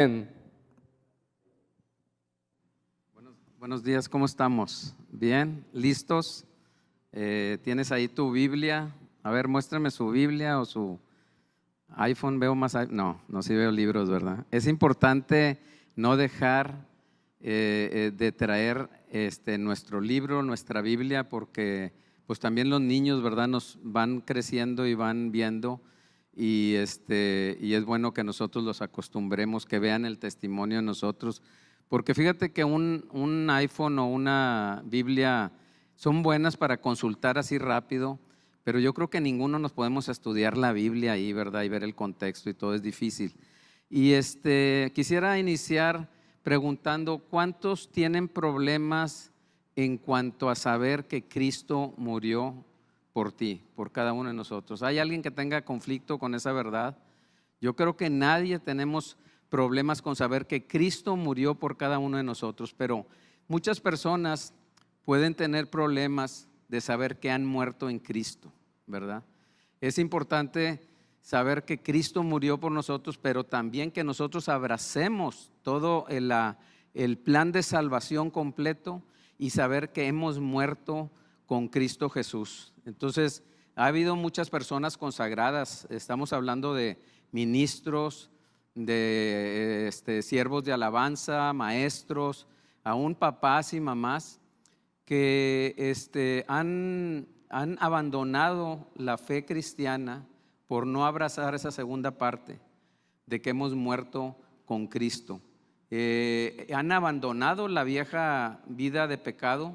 Bien. Buenos días, ¿cómo estamos? ¿Bien? ¿Listos? ¿Tienes ahí tu Biblia? A ver, muéstrame su Biblia o su iPhone. Veo más. No, sí veo libros, ¿verdad? Es importante no dejar de traer nuestro libro, nuestra Biblia, porque pues también los niños, ¿verdad? Nos van creciendo y van viendo. Y es bueno que nosotros los acostumbremos, que vean el testimonio de nosotros, porque fíjate que un iPhone o una Biblia son buenas para consultar así rápido, pero yo creo que ninguno nos podemos estudiar la Biblia ahí, ¿verdad? Y ver el contexto y todo es difícil. Y quisiera iniciar preguntando, ¿cuántos tienen problemas en cuanto a saber que Cristo murió por ti, por cada uno de nosotros? ¿Hay alguien que tenga conflicto con esa verdad? Yo creo que nadie tenemos problemas con saber que Cristo murió por cada uno de nosotros, pero muchas personas pueden tener problemas de saber que han muerto en Cristo, ¿verdad? Es importante saber que Cristo murió por nosotros, pero también que nosotros abracemos todo el plan de salvación completo y saber que hemos muerto con Cristo Jesús. Entonces, ha habido muchas personas consagradas, estamos hablando de ministros, de siervos de alabanza, maestros, aún papás y mamás que han abandonado la fe cristiana por no abrazar esa segunda parte de que hemos muerto con Cristo. Han abandonado la vieja vida de pecado,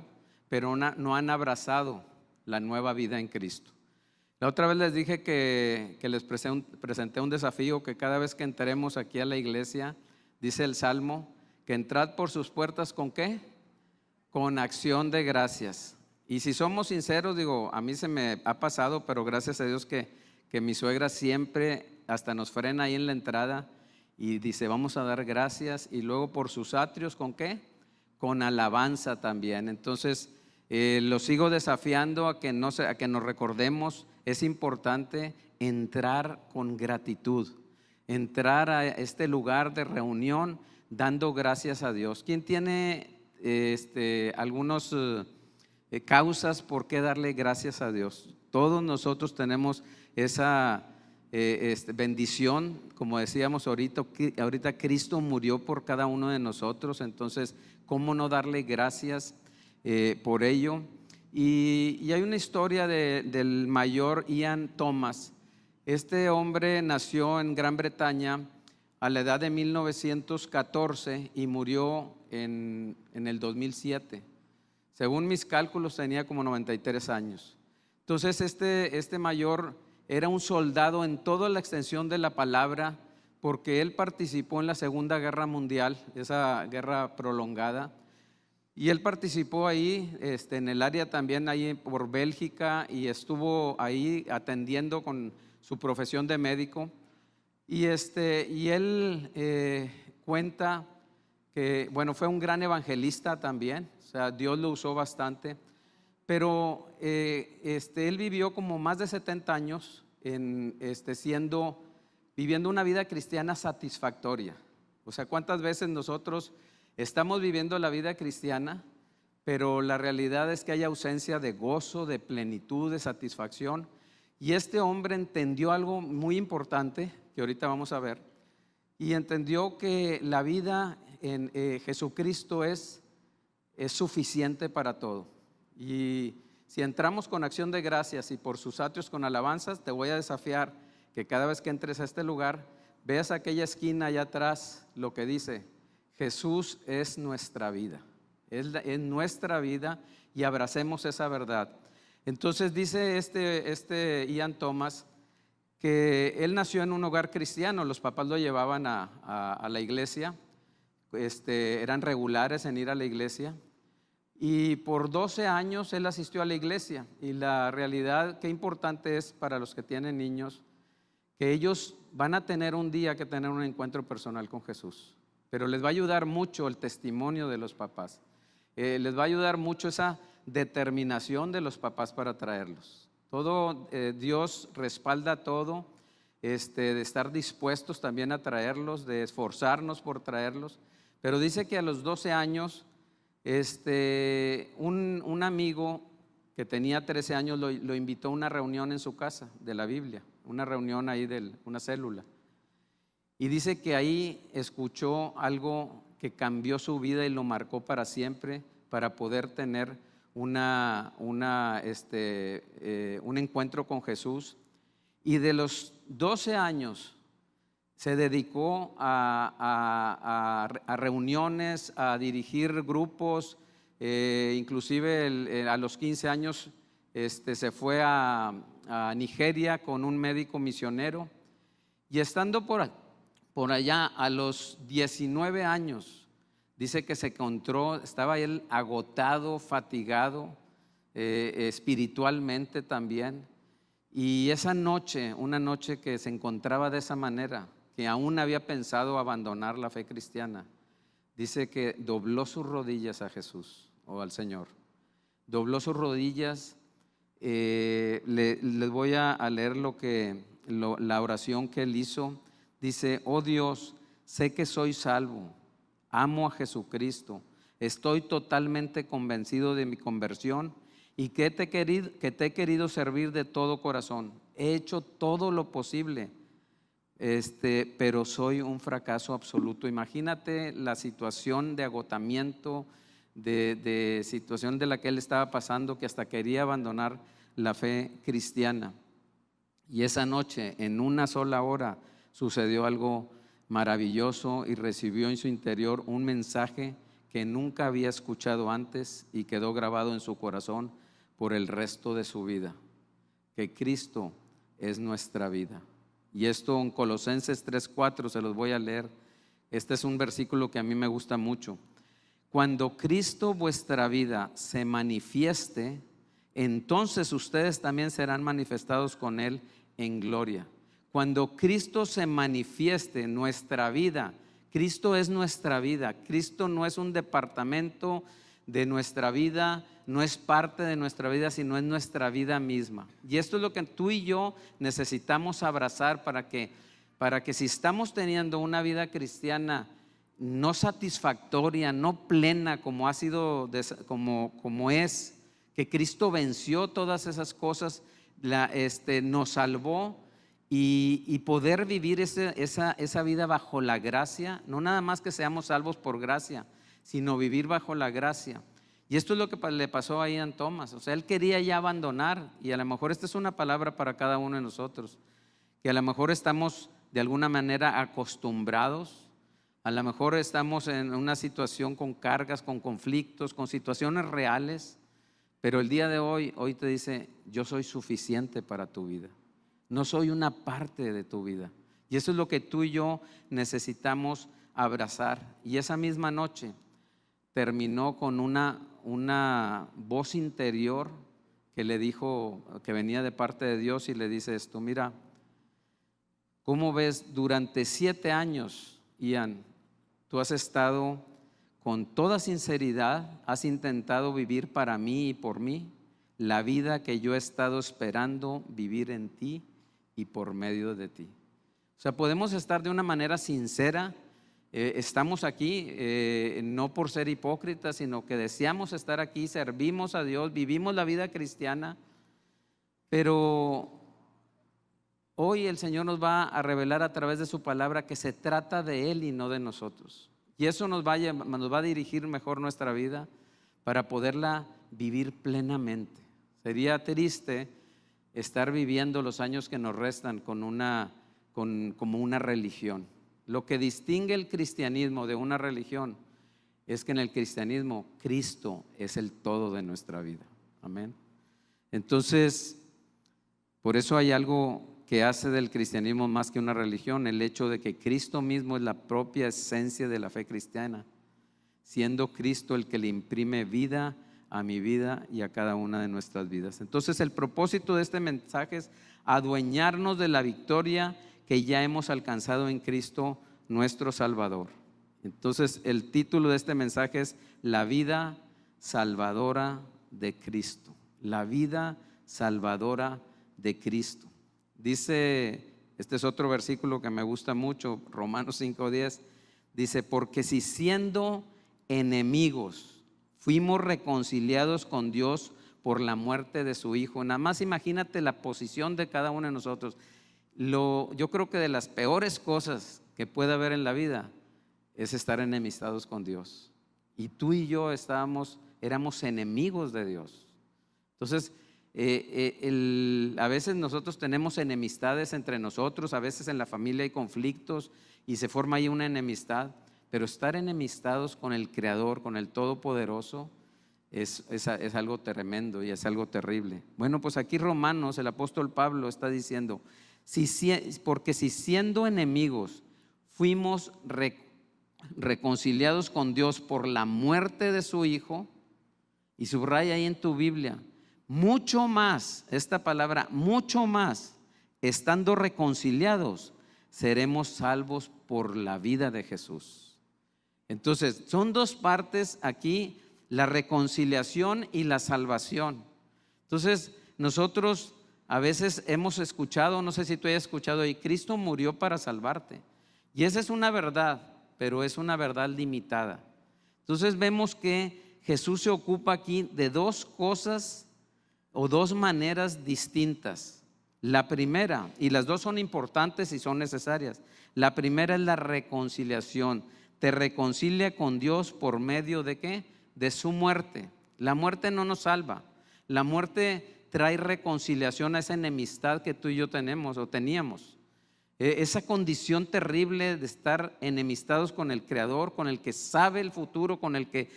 pero no han abrazado la nueva vida en Cristo. La otra vez les dije que les presenté un desafío, que cada vez que entremos aquí a la iglesia, dice el Salmo, que entrad por sus puertas ¿con qué? Con acción de gracias. Y si somos sinceros, digo, a mí se me ha pasado, pero gracias a Dios que mi suegra siempre hasta nos frena ahí en la entrada y dice, vamos a dar gracias. Y luego por sus atrios, ¿con qué? Con alabanza también. Entonces, los sigo desafiando a que nos recordemos, es importante entrar con gratitud, entrar a este lugar de reunión dando gracias a Dios. ¿Quién tiene algunos causas por qué darle gracias a Dios? Todos nosotros tenemos esa bendición, como decíamos ahorita Cristo murió por cada uno de nosotros, entonces ¿cómo no darle gracias por ello? Y hay una historia del mayor Ian Thomas. Este hombre nació en Gran Bretaña a la edad de 1914 y murió en el 2007. Según mis cálculos tenía como 93 años. Entonces este mayor era un soldado en toda la extensión de la palabra, porque él participó en la Segunda Guerra Mundial, esa guerra prolongada, y él participó ahí en el área también ahí por Bélgica, y estuvo ahí atendiendo con su profesión de médico. Y él cuenta que, bueno, fue un gran evangelista también, o sea, Dios lo usó bastante, pero él vivió como más de 70 años viviendo una vida cristiana satisfactoria. O sea, ¿cuántas veces nosotros estamos viviendo la vida cristiana, pero la realidad es que hay ausencia de gozo, de plenitud, de satisfacción? Y este hombre entendió algo muy importante que ahorita vamos a ver, y entendió que la vida en Jesucristo es suficiente para todo. Y si entramos con acción de gracias y por sus atrios con alabanzas, te voy a desafiar que cada vez que entres a este lugar, veas aquella esquina allá atrás lo que dice: Jesús es nuestra vida, es nuestra vida, y abracemos esa verdad. Entonces dice Ian Thomas que él nació en un hogar cristiano, los papás lo llevaban a la iglesia, eran regulares en ir a la iglesia, y por 12 años él asistió a la iglesia. Y la realidad, qué importante es para los que tienen niños, que ellos van a tener un día que tener un encuentro personal con Jesús, pero les va a ayudar mucho el testimonio de los papás, les va a ayudar mucho esa determinación de los papás para traerlos. Todo, Dios respalda todo. de estar dispuestos también a traerlos, de esforzarnos por traerlos. Pero dice que a los 12 años, un amigo que tenía 13 años lo invitó a una reunión en su casa de la Biblia, una reunión ahí una célula. Y dice que ahí escuchó algo que cambió su vida y lo marcó para siempre, para poder tener un encuentro con Jesús. Y de los 12 años se dedicó a reuniones, a dirigir grupos, inclusive a los 15 años se fue a Nigeria con un médico misionero. Y estando por allá a los 19 años, dice que se encontró, estaba él agotado, fatigado, espiritualmente también. Y esa noche, una noche que se encontraba de esa manera, que aún había pensado abandonar la fe cristiana, dice que dobló sus rodillas a Jesús o al Señor. Dobló sus rodillas. Les voy a leer la oración que él hizo. Dice: oh Dios, sé que soy salvo, amo a Jesucristo, estoy totalmente convencido de mi conversión y que te he querido servir de todo corazón. He hecho todo lo posible, pero soy un fracaso absoluto. Imagínate la situación de agotamiento, de situación de la que él estaba pasando, que hasta quería abandonar la fe cristiana. Y esa noche, en una sola hora, sucedió algo maravilloso y recibió en su interior un mensaje que nunca había escuchado antes y quedó grabado en su corazón por el resto de su vida: que Cristo es nuestra vida. Y esto en Colosenses 3:4 se los voy a leer. Este es un versículo que a mí me gusta mucho. Cuando Cristo vuestra vida se manifieste, entonces ustedes también serán manifestados con Él en gloria. Cuando Cristo se manifieste en nuestra vida, Cristo es nuestra vida. Cristo no es un departamento de nuestra vida, no es parte de nuestra vida, sino es nuestra vida misma. Y esto es lo que tú y yo necesitamos abrazar para que si estamos teniendo una vida cristiana no satisfactoria, no plena como ha sido, como es, que Cristo venció todas esas cosas, nos salvó, y poder vivir esa vida bajo la gracia, no nada más que seamos salvos por gracia, sino vivir bajo la gracia. Y esto es lo que le pasó a Ian Thomas. O sea, él quería ya abandonar, y a lo mejor esta es una palabra para cada uno de nosotros, que a lo mejor estamos de alguna manera acostumbrados, a lo mejor estamos en una situación con cargas, con conflictos, con situaciones reales, pero el día de hoy te dice: yo soy suficiente para tu vida, no soy una parte de tu vida. Y eso es lo que tú y yo necesitamos abrazar. Y esa misma noche terminó con una voz interior que le dijo, que venía de parte de Dios, y le dice esto: mira, ¿cómo ves? Durante 7 años, Ian, tú has estado con toda sinceridad, has intentado vivir para mí y por mí la vida que yo he estado esperando vivir en ti y por medio de ti. O sea, podemos estar de una manera sincera. Estamos aquí no por ser hipócritas, sino que deseamos estar aquí, servimos a Dios, vivimos la vida cristiana, pero hoy el Señor nos va a revelar a través de su palabra que se trata de Él y no de nosotros. Y eso nos va a dirigir mejor nuestra vida para poderla vivir plenamente. Sería triste estar viviendo los años que nos restan como una religión. Lo que distingue el cristianismo de una religión es que en el cristianismo Cristo es el todo de nuestra vida. Amén. Entonces, por eso hay algo que hace del cristianismo más que una religión: el hecho de que Cristo mismo es la propia esencia de la fe cristiana, siendo Cristo el que le imprime vida a mi vida y a cada una de nuestras vidas. Entonces, el propósito de este mensaje es adueñarnos de la victoria que ya hemos alcanzado en Cristo nuestro Salvador. Entonces, el título de este mensaje es La vida salvadora de Cristo. La vida salvadora de Cristo. Dice Este es otro versículo que me gusta mucho, Romanos 5:10. Dice, porque si siendo enemigos fuimos reconciliados con Dios por la muerte de su Hijo. Nada más imagínate la posición de cada uno de nosotros. Yo creo que de las peores cosas que puede haber en la vida es estar enemistados con Dios. Y tú y yo éramos enemigos de Dios. Entonces, a veces nosotros tenemos enemistades entre nosotros, a veces en la familia hay conflictos y se forma ahí una enemistad, pero estar enemistados con el Creador, con el Todopoderoso, es algo tremendo y es algo terrible. Bueno, pues aquí Romanos, el apóstol Pablo está diciendo, porque si siendo enemigos fuimos reconciliados con Dios por la muerte de su Hijo, y subraya ahí en tu Biblia, mucho más, esta palabra, mucho más, estando reconciliados, seremos salvos por la vida de Jesús. Entonces, son dos partes aquí, la reconciliación y la salvación. Entonces, nosotros a veces hemos escuchado, no sé si tú hayas escuchado, y Cristo murió para salvarte. Y esa es una verdad, pero es una verdad limitada. Entonces vemos que Jesús se ocupa aquí de dos cosas o dos maneras distintas. La primera, y las dos son importantes y son necesarias. La primera es la reconciliación. Te reconcilia con Dios por medio de ¿qué? De su muerte. La muerte no nos salva. La muerte trae reconciliación a esa enemistad que tú y yo tenemos o teníamos. Esa condición terrible de estar enemistados con el Creador, con el que sabe el futuro, con el que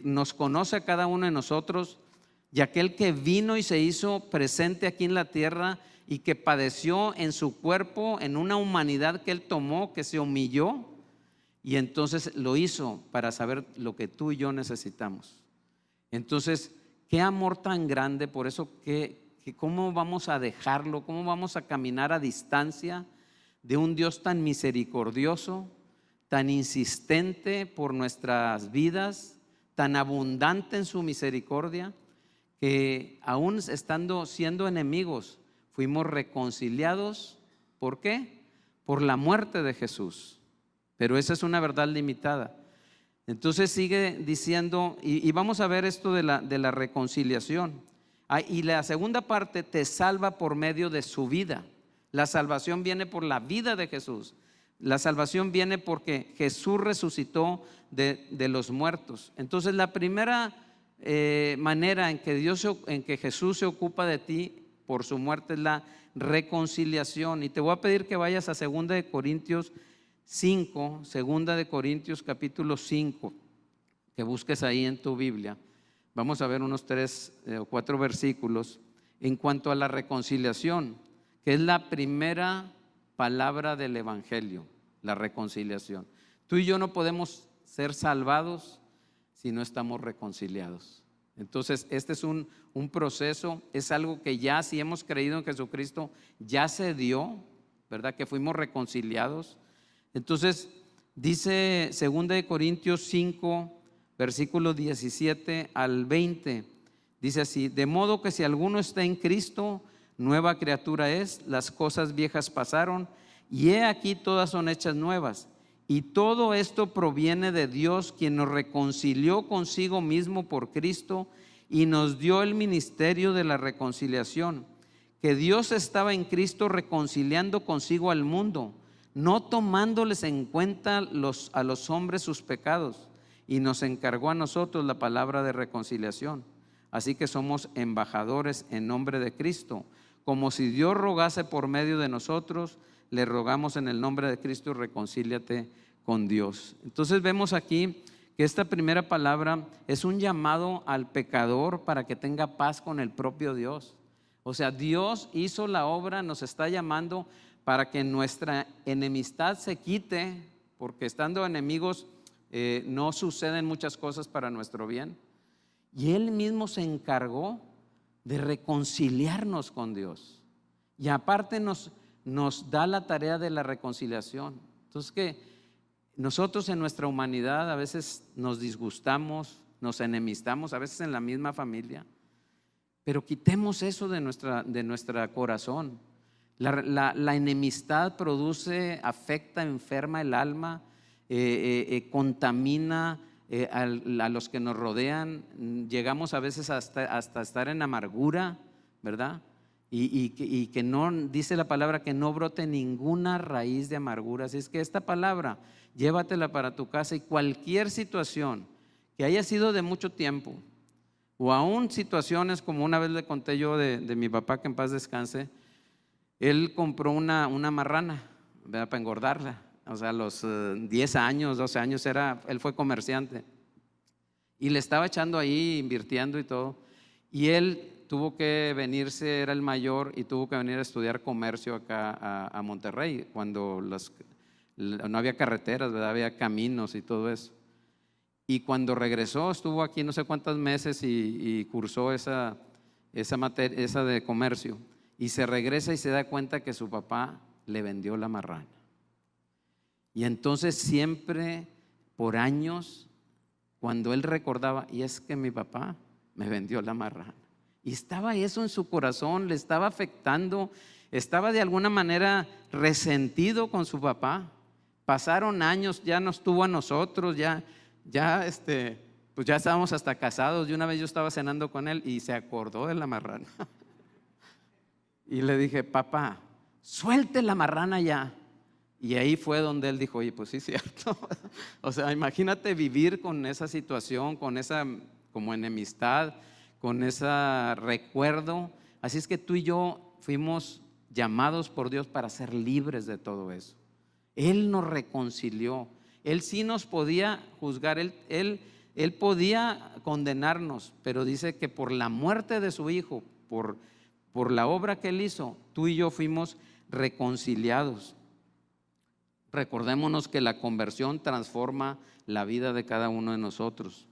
nos conoce a cada uno de nosotros, y aquel que vino y se hizo presente aquí en la tierra y que padeció en su cuerpo, en una humanidad que Él tomó, que se humilló, y entonces lo hizo para saber lo que tú y yo necesitamos. Entonces, qué amor tan grande, por eso que cómo vamos a dejarlo, cómo vamos a caminar a distancia de un Dios tan misericordioso, tan insistente por nuestras vidas, tan abundante en su misericordia, que aún siendo enemigos, fuimos reconciliados. ¿Por qué? Por la muerte de Jesús. Pero esa es una verdad limitada. Entonces sigue diciendo, y vamos a ver esto de la reconciliación. Y la segunda parte, te salva por medio de su vida. La salvación viene por la vida de Jesús. La salvación viene porque Jesús resucitó de los muertos. Entonces la primera manera en que Jesús se ocupa de ti por su muerte es la reconciliación. Y te voy a pedir que vayas a 2 de Corintios 5, 2 de Corintios capítulo 5, que busques ahí en tu Biblia. Vamos a ver unos 3 o 4 versículos en cuanto a la reconciliación, que es la primera palabra del Evangelio, la reconciliación. Tú y yo no podemos ser salvados si no estamos reconciliados. Entonces este es un proceso, es algo que ya, si hemos creído en Jesucristo, ya se dio, ¿verdad? Que fuimos reconciliados. Entonces dice 2 de Corintios 5, versículo 17 al 20, dice así: de modo que si alguno está en Cristo, nueva criatura es, las cosas viejas pasaron y he aquí todas son hechas nuevas. Y todo esto proviene de Dios, quien nos reconcilió consigo mismo por Cristo y nos dio el ministerio de la reconciliación. Que Dios estaba en Cristo reconciliando consigo al mundo, no tomándoles en cuenta a los hombres sus pecados, y nos encargó a nosotros la palabra de reconciliación. Así que somos embajadores en nombre de Cristo. Como si Dios rogase por medio de nosotros, le rogamos en el nombre de Cristo, reconcíliate con Dios. Entonces vemos aquí que esta primera palabra es un llamado al pecador para que tenga paz con el propio Dios. O sea, Dios hizo la obra, nos está llamando para que nuestra enemistad se quite, porque estando enemigos no suceden muchas cosas para nuestro bien. Y Él mismo se encargó de reconciliarnos con Dios. Y aparte nos da la tarea de la reconciliación. Entonces que nosotros en nuestra humanidad a veces nos disgustamos, nos enemistamos, a veces en la misma familia. Pero quitemos eso de nuestra corazón. La enemistad produce, afecta, enferma el alma, contamina a los que nos rodean. Llegamos a veces hasta estar en amargura, ¿verdad? Y que no, dice la palabra, que no brote ninguna raíz de amargura. Así es que esta palabra, llévatela para tu casa, y cualquier situación que haya sido de mucho tiempo, o aún situaciones como una vez le conté yo de mi papá, que en paz descanse. Él compró una marrana, ¿verdad?, para engordarla. O sea, a los 10 años, 12 años él fue comerciante y le estaba echando ahí, invirtiendo y todo. Y él tuvo que venirse, era el mayor, y tuvo que venir a estudiar comercio acá a Monterrey, cuando no había carreteras, ¿verdad?, había caminos y todo eso. Y cuando regresó, estuvo aquí no sé cuántos meses y cursó esa materia, esa de comercio. Y se regresa y se da cuenta que su papá le vendió la marrana. Y entonces siempre, por años, cuando él recordaba, y es que mi papá me vendió la marrana. Y estaba eso en su corazón, le estaba afectando, estaba de alguna manera resentido con su papá. Pasaron años, ya nos tuvo a nosotros, pues ya estábamos hasta casados. Y una vez yo estaba cenando con él y se acordó de la marrana. Y le dije, papá, suelte la marrana ya. Y ahí fue donde él dijo, oye, pues sí, cierto. O sea, imagínate vivir con esa situación, con esa como enemistad, con ese recuerdo. Así es que tú y yo fuimos llamados por Dios para ser libres de todo eso. Él nos reconcilió. Él sí nos podía juzgar, él podía condenarnos, pero dice que por la muerte de su hijo, por la obra que él hizo, tú y yo fuimos reconciliados. Recordémonos que la conversión transforma la vida de cada uno de nosotros,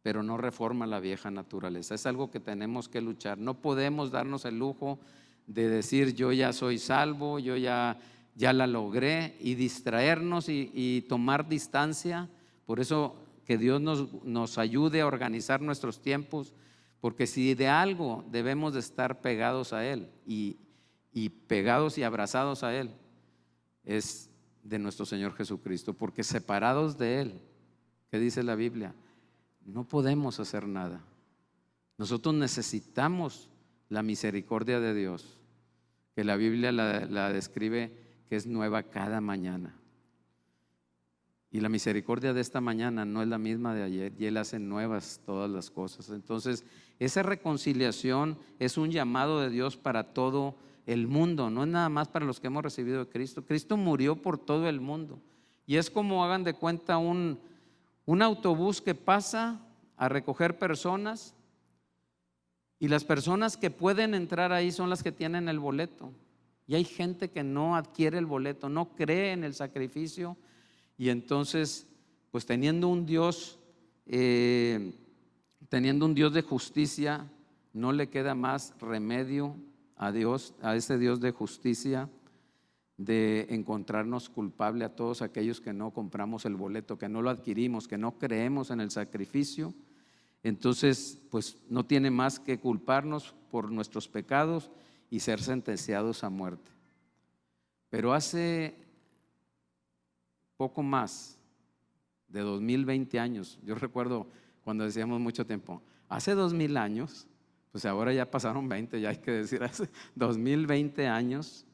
pero no reforma la vieja naturaleza. Es algo que tenemos que luchar. No podemos darnos el lujo de decir yo ya soy salvo, yo ya la logré, y distraernos y tomar distancia. Por eso que Dios nos ayude a organizar nuestros tiempos, porque si de algo debemos de estar pegados a Él y pegados y abrazados a Él, es de nuestro Señor Jesucristo, porque separados de Él, ¿qué dice la Biblia? No podemos hacer nada. Nosotros necesitamos la misericordia de Dios, que la Biblia la describe que es nueva cada mañana. Y la misericordia de esta mañana no es la misma de ayer, y Él hace nuevas todas las cosas. Entonces, esa reconciliación es un llamado de Dios para todo el mundo, no es nada más para los que hemos recibido de Cristo. Cristo murió por todo el mundo. Y es como, hagan de cuenta, un autobús que pasa a recoger personas, y las personas que pueden entrar ahí son las que tienen el boleto. Y hay gente que no adquiere el boleto, no cree en el sacrificio. Y entonces, pues teniendo un Dios de justicia, no le queda más remedio a Dios, a ese Dios de justicia, de encontrarnos culpable a todos aquellos que no compramos el boleto, que no lo adquirimos, que no creemos en el sacrificio. Entonces, pues no tiene más que culparnos por nuestros pecados y ser sentenciados a muerte. Pero hace poco más de 2020 años, yo recuerdo cuando decíamos mucho tiempo, hace 2000 años, pues ahora ya pasaron 20, ya hay que decir, hace 2020 años,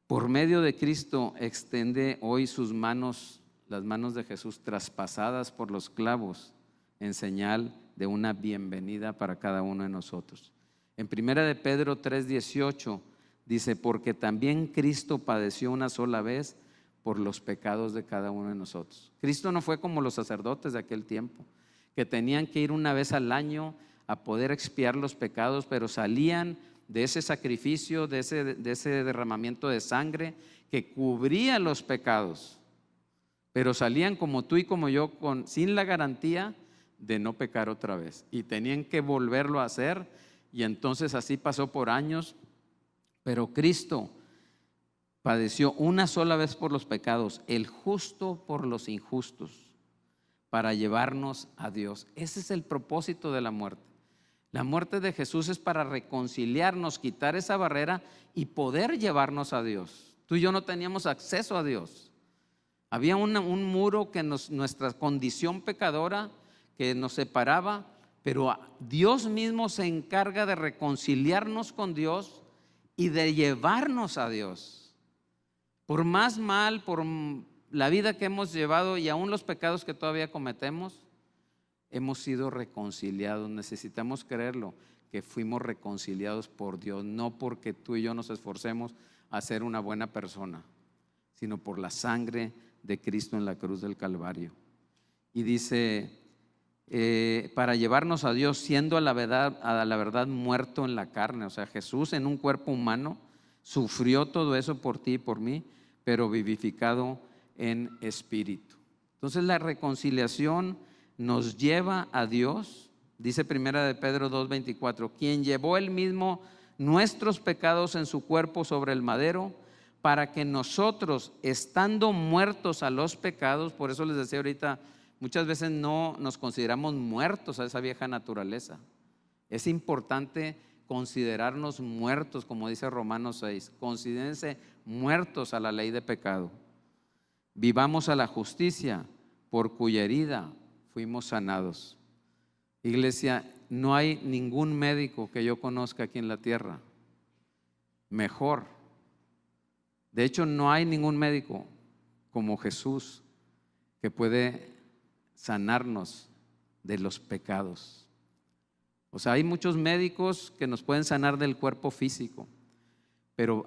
por medio de Cristo extiende hoy sus manos, las manos de Jesús traspasadas por los clavos, en señal de una bienvenida para cada uno de nosotros. En 1 de Pedro 3:18 dice, porque también Cristo padeció una sola vez por los pecados de cada uno de nosotros. Cristo no fue como los sacerdotes de aquel tiempo, que tenían que ir una vez al año a poder expiar los pecados, pero salían de ese sacrificio, de ese derramamiento de sangre que cubría los pecados, pero salían como tú y como yo, sin la garantía de no pecar otra vez, y tenían que volverlo a hacer. Y entonces así pasó por años. Pero Cristo padeció una sola vez por los pecados, el justo por los injustos, para llevarnos a Dios. Ese es el propósito de la muerte. La muerte de Jesús es para reconciliarnos, quitar esa barrera y poder llevarnos a Dios. Tú y yo no teníamos acceso a Dios. Había un muro que nuestra condición pecadora que nos separaba, pero Dios mismo se encarga de reconciliarnos con Dios y de llevarnos a Dios. Por más mal, por la vida que hemos llevado y aún los pecados que todavía cometemos, hemos sido reconciliados. Necesitamos creerlo, que fuimos reconciliados por Dios, no porque tú y yo nos esforcemos a ser una buena persona, sino por la sangre de Cristo en la cruz del Calvario. Y dice, para llevarnos a Dios, siendo a la verdad muerto en la carne. O sea, Jesús en un cuerpo humano sufrió todo eso por ti y por mí, pero vivificado en espíritu. Entonces la reconciliación nos lleva a Dios. Dice primera de Pedro 2:24, quien llevó él mismo nuestros pecados en su cuerpo sobre el madero, para que nosotros, estando muertos a los pecados, por eso les decía ahorita, muchas veces no nos consideramos muertos a esa vieja naturaleza. Es importante considerarnos muertos, como dice Romanos 6, considérense muertos a la ley de pecado. Vivamos a la justicia, por cuya herida fuimos sanados. Iglesia, no hay ningún médico que yo conozca aquí en la tierra mejor. De hecho, no hay ningún médico como Jesús que puede sanarnos de los pecados. O sea, hay muchos médicos que nos pueden sanar del cuerpo físico, pero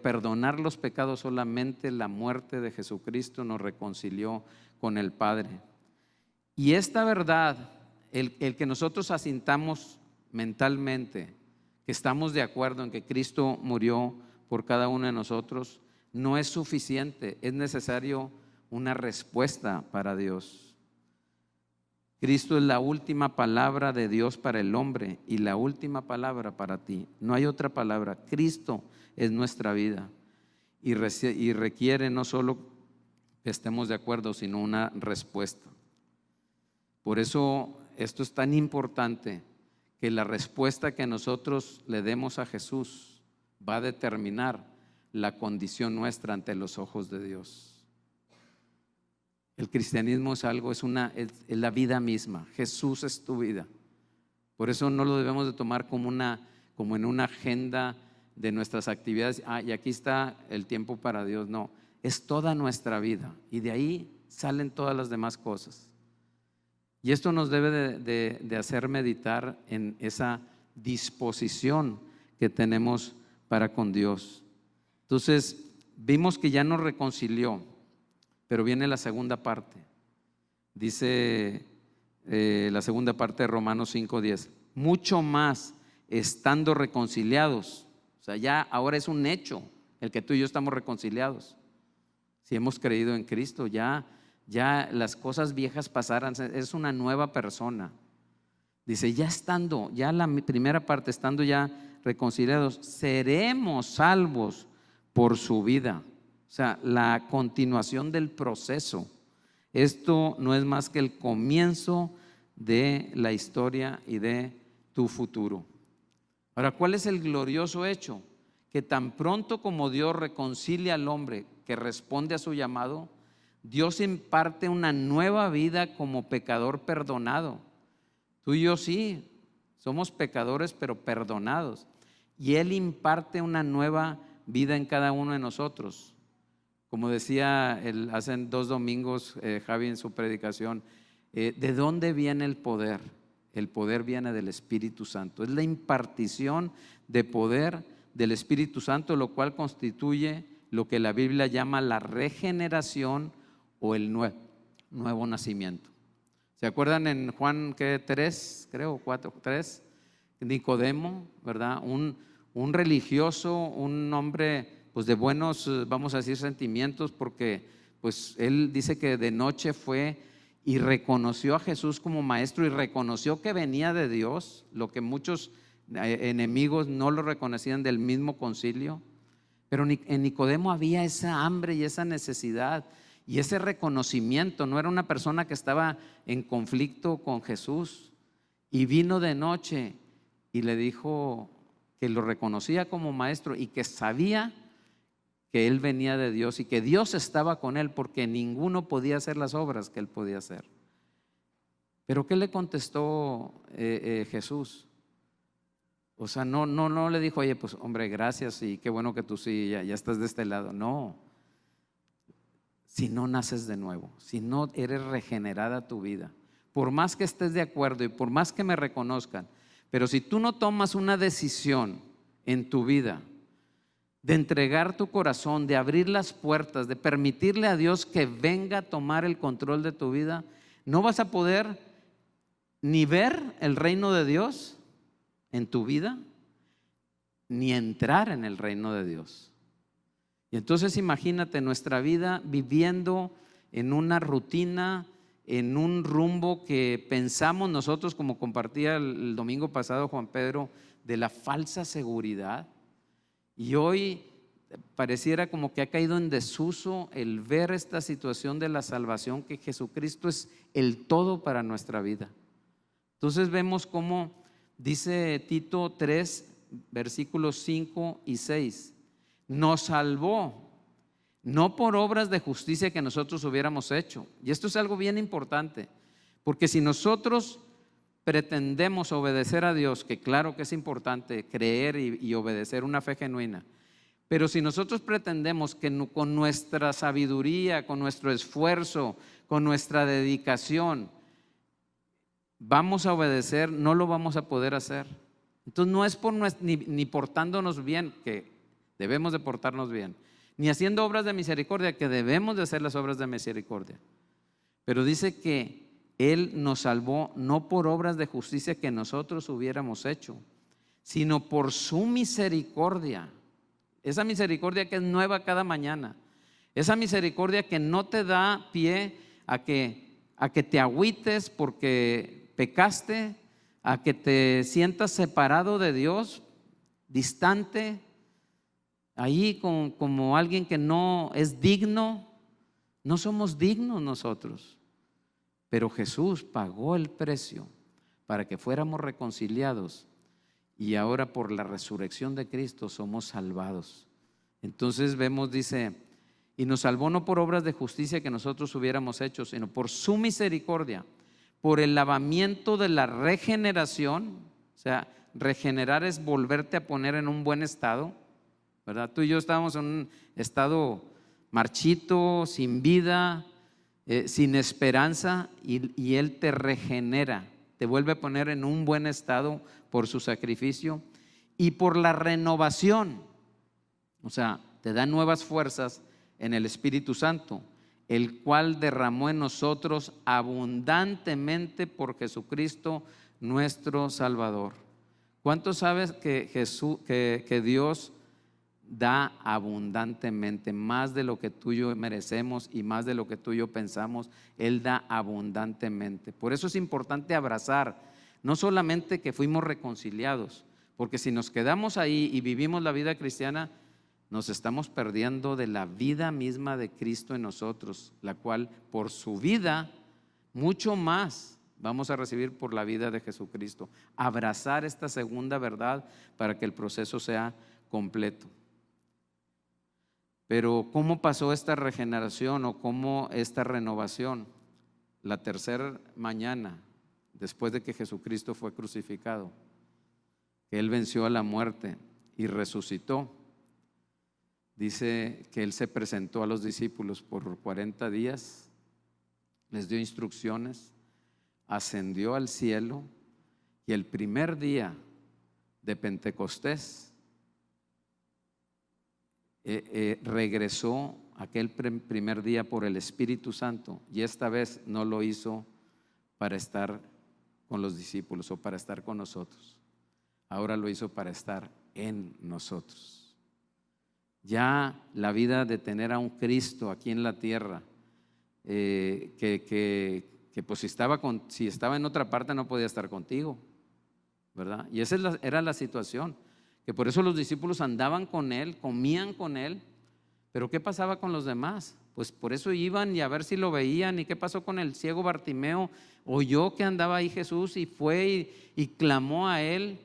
perdonar los pecados solamente la muerte de Jesucristo nos reconcilió con el Padre. Y esta verdad, el que nosotros asintamos mentalmente, que estamos de acuerdo en que Cristo murió por cada uno de nosotros, no es suficiente, es necesario una respuesta para Dios. Cristo es la última palabra de Dios para el hombre y la última palabra para ti. No hay otra palabra. Cristo es nuestra vida y requiere no solo que estemos de acuerdo, sino una respuesta. Por eso esto es tan importante, que la respuesta que nosotros le demos a Jesús va a determinar la condición nuestra ante los ojos de Dios. El cristianismo es algo, es la vida misma. Jesús es tu vida. Por eso no lo debemos de tomar como en una agenda de nuestras actividades. Y aquí está el tiempo para Dios. No, es toda nuestra vida y de ahí salen todas las demás cosas. Y esto nos debe de hacer meditar en esa disposición que tenemos para con Dios. Entonces, vimos que ya nos reconcilió, pero viene la segunda parte. Dice la segunda parte de Romanos 5:10, mucho más estando reconciliados. O sea, ya ahora es un hecho el que tú y yo estamos reconciliados. Si hemos creído en Cristo, ya las cosas viejas pasaron, es una nueva persona. Dice, ya la primera parte, estando ya reconciliados, seremos salvos por su vida. O sea, la continuación del proceso. Esto no es más que el comienzo de la historia y de tu futuro. Ahora, ¿cuál es el glorioso hecho? Que tan pronto como Dios reconcilia al hombre que responde a su llamado, Dios imparte una nueva vida como pecador perdonado. Tú y yo sí, somos pecadores pero perdonados. Y Él imparte una nueva vida en cada uno de nosotros. Como decía hace 2 domingos Javi en su predicación, ¿de dónde viene el poder? El poder viene del Espíritu Santo. Es la impartición de poder del Espíritu Santo, lo cual constituye lo que la Biblia llama la regeneración o el nuevo nacimiento. ¿Se acuerdan en Juan 3, creo, 4:3? Nicodemo, ¿verdad? Un religioso, un hombre pues de buenos, vamos a decir, sentimientos, porque pues él dice que de noche fue y reconoció a Jesús como maestro y reconoció que venía de Dios, lo que muchos enemigos no lo reconocían del mismo concilio. Pero en Nicodemo había esa hambre y esa necesidad y ese reconocimiento. No era una persona que estaba en conflicto con Jesús. Y vino de noche y le dijo que lo reconocía como maestro y que sabía que él venía de Dios y que Dios estaba con él, porque ninguno podía hacer las obras que él podía hacer. Pero ¿qué le contestó Jesús? O sea, no le dijo, oye, pues hombre, gracias y qué bueno que tú sí, ya estás de este lado. No, si no naces de nuevo, si no eres regenerada tu vida, por más que estés de acuerdo y por más que me reconozcan, pero si tú no tomas una decisión en tu vida de entregar tu corazón, de abrir las puertas, de permitirle a Dios que venga a tomar el control de tu vida, no vas a poder ni ver el reino de Dios en tu vida, ni entrar en el reino de Dios. Y entonces imagínate nuestra vida viviendo en una rutina, en un rumbo que pensamos nosotros, como compartía el domingo pasado Juan Pedro, de la falsa seguridad. Y hoy pareciera como que ha caído en desuso el ver esta situación de la salvación, que Jesucristo es el todo para nuestra vida. Entonces vemos cómo dice Tito 3, versículos 5 y 6, nos salvó no por obras de justicia que nosotros hubiéramos hecho. Y esto es algo bien importante, porque si nosotros pretendemos obedecer a Dios, que claro que es importante creer y obedecer una fe genuina, pero si nosotros pretendemos que con nuestra sabiduría, con nuestro esfuerzo, con nuestra dedicación vamos a obedecer, no lo vamos a poder hacer. Entonces no es por ni portándonos bien, que debemos de portarnos bien, ni haciendo obras de misericordia, que debemos de hacer las obras de misericordia. Pero dice que Él nos salvó no por obras de justicia que nosotros hubiéramos hecho, sino por su misericordia. Esa misericordia que es nueva cada mañana. Esa misericordia que no te da pie a que te agüites porque pecaste, a que te sientas separado de Dios, distante, ahí como alguien que no es digno. No somos dignos nosotros, pero Jesús pagó el precio para que fuéramos reconciliados, y ahora por la resurrección de Cristo somos salvados. Entonces vemos, dice, y nos salvó no por obras de justicia que nosotros hubiéramos hecho, sino por su misericordia, por el lavamiento de la regeneración. O sea, regenerar es volverte a poner en un buen estado, ¿verdad? Tú y yo estábamos en un estado marchito, sin vida, sin esperanza, y Él te regenera, te vuelve a poner en un buen estado por su sacrificio y por la renovación. O sea, te da nuevas fuerzas en el Espíritu Santo, el cual derramó en nosotros abundantemente por Jesucristo nuestro Salvador. ¿Cuántos sabes que Dios da abundantemente, más de lo que tú y yo merecemos y más de lo que tú y yo pensamos? Él da abundantemente. Por eso es importante abrazar, no solamente que fuimos reconciliados, porque si nos quedamos ahí y vivimos la vida cristiana, nos estamos perdiendo de la vida misma de Cristo en nosotros, la cual por su vida mucho más vamos a recibir por la vida de Jesucristo. Abrazar esta segunda verdad para que el proceso sea completo. Pero ¿cómo pasó esta regeneración o cómo esta renovación? La tercera mañana, después de que Jesucristo fue crucificado, que Él venció a la muerte y resucitó, dice que Él se presentó a los discípulos por 40 días, les dio instrucciones, ascendió al cielo, y el primer día de Pentecostés regresó aquel primer día por el Espíritu Santo, y esta vez no lo hizo para estar con los discípulos o para estar con nosotros, ahora lo hizo para estar en nosotros. Ya la vida de tener a un Cristo aquí en la tierra, que pues si estaba en otra parte no podía estar contigo, ¿verdad? Y esa era la situación, que por eso los discípulos andaban con Él, comían con Él, pero ¿qué pasaba con los demás? pues por eso iban y a ver si lo veían. ¿Y qué pasó con el ciego Bartimeo? Oyó que andaba ahí Jesús y fue y clamó a él,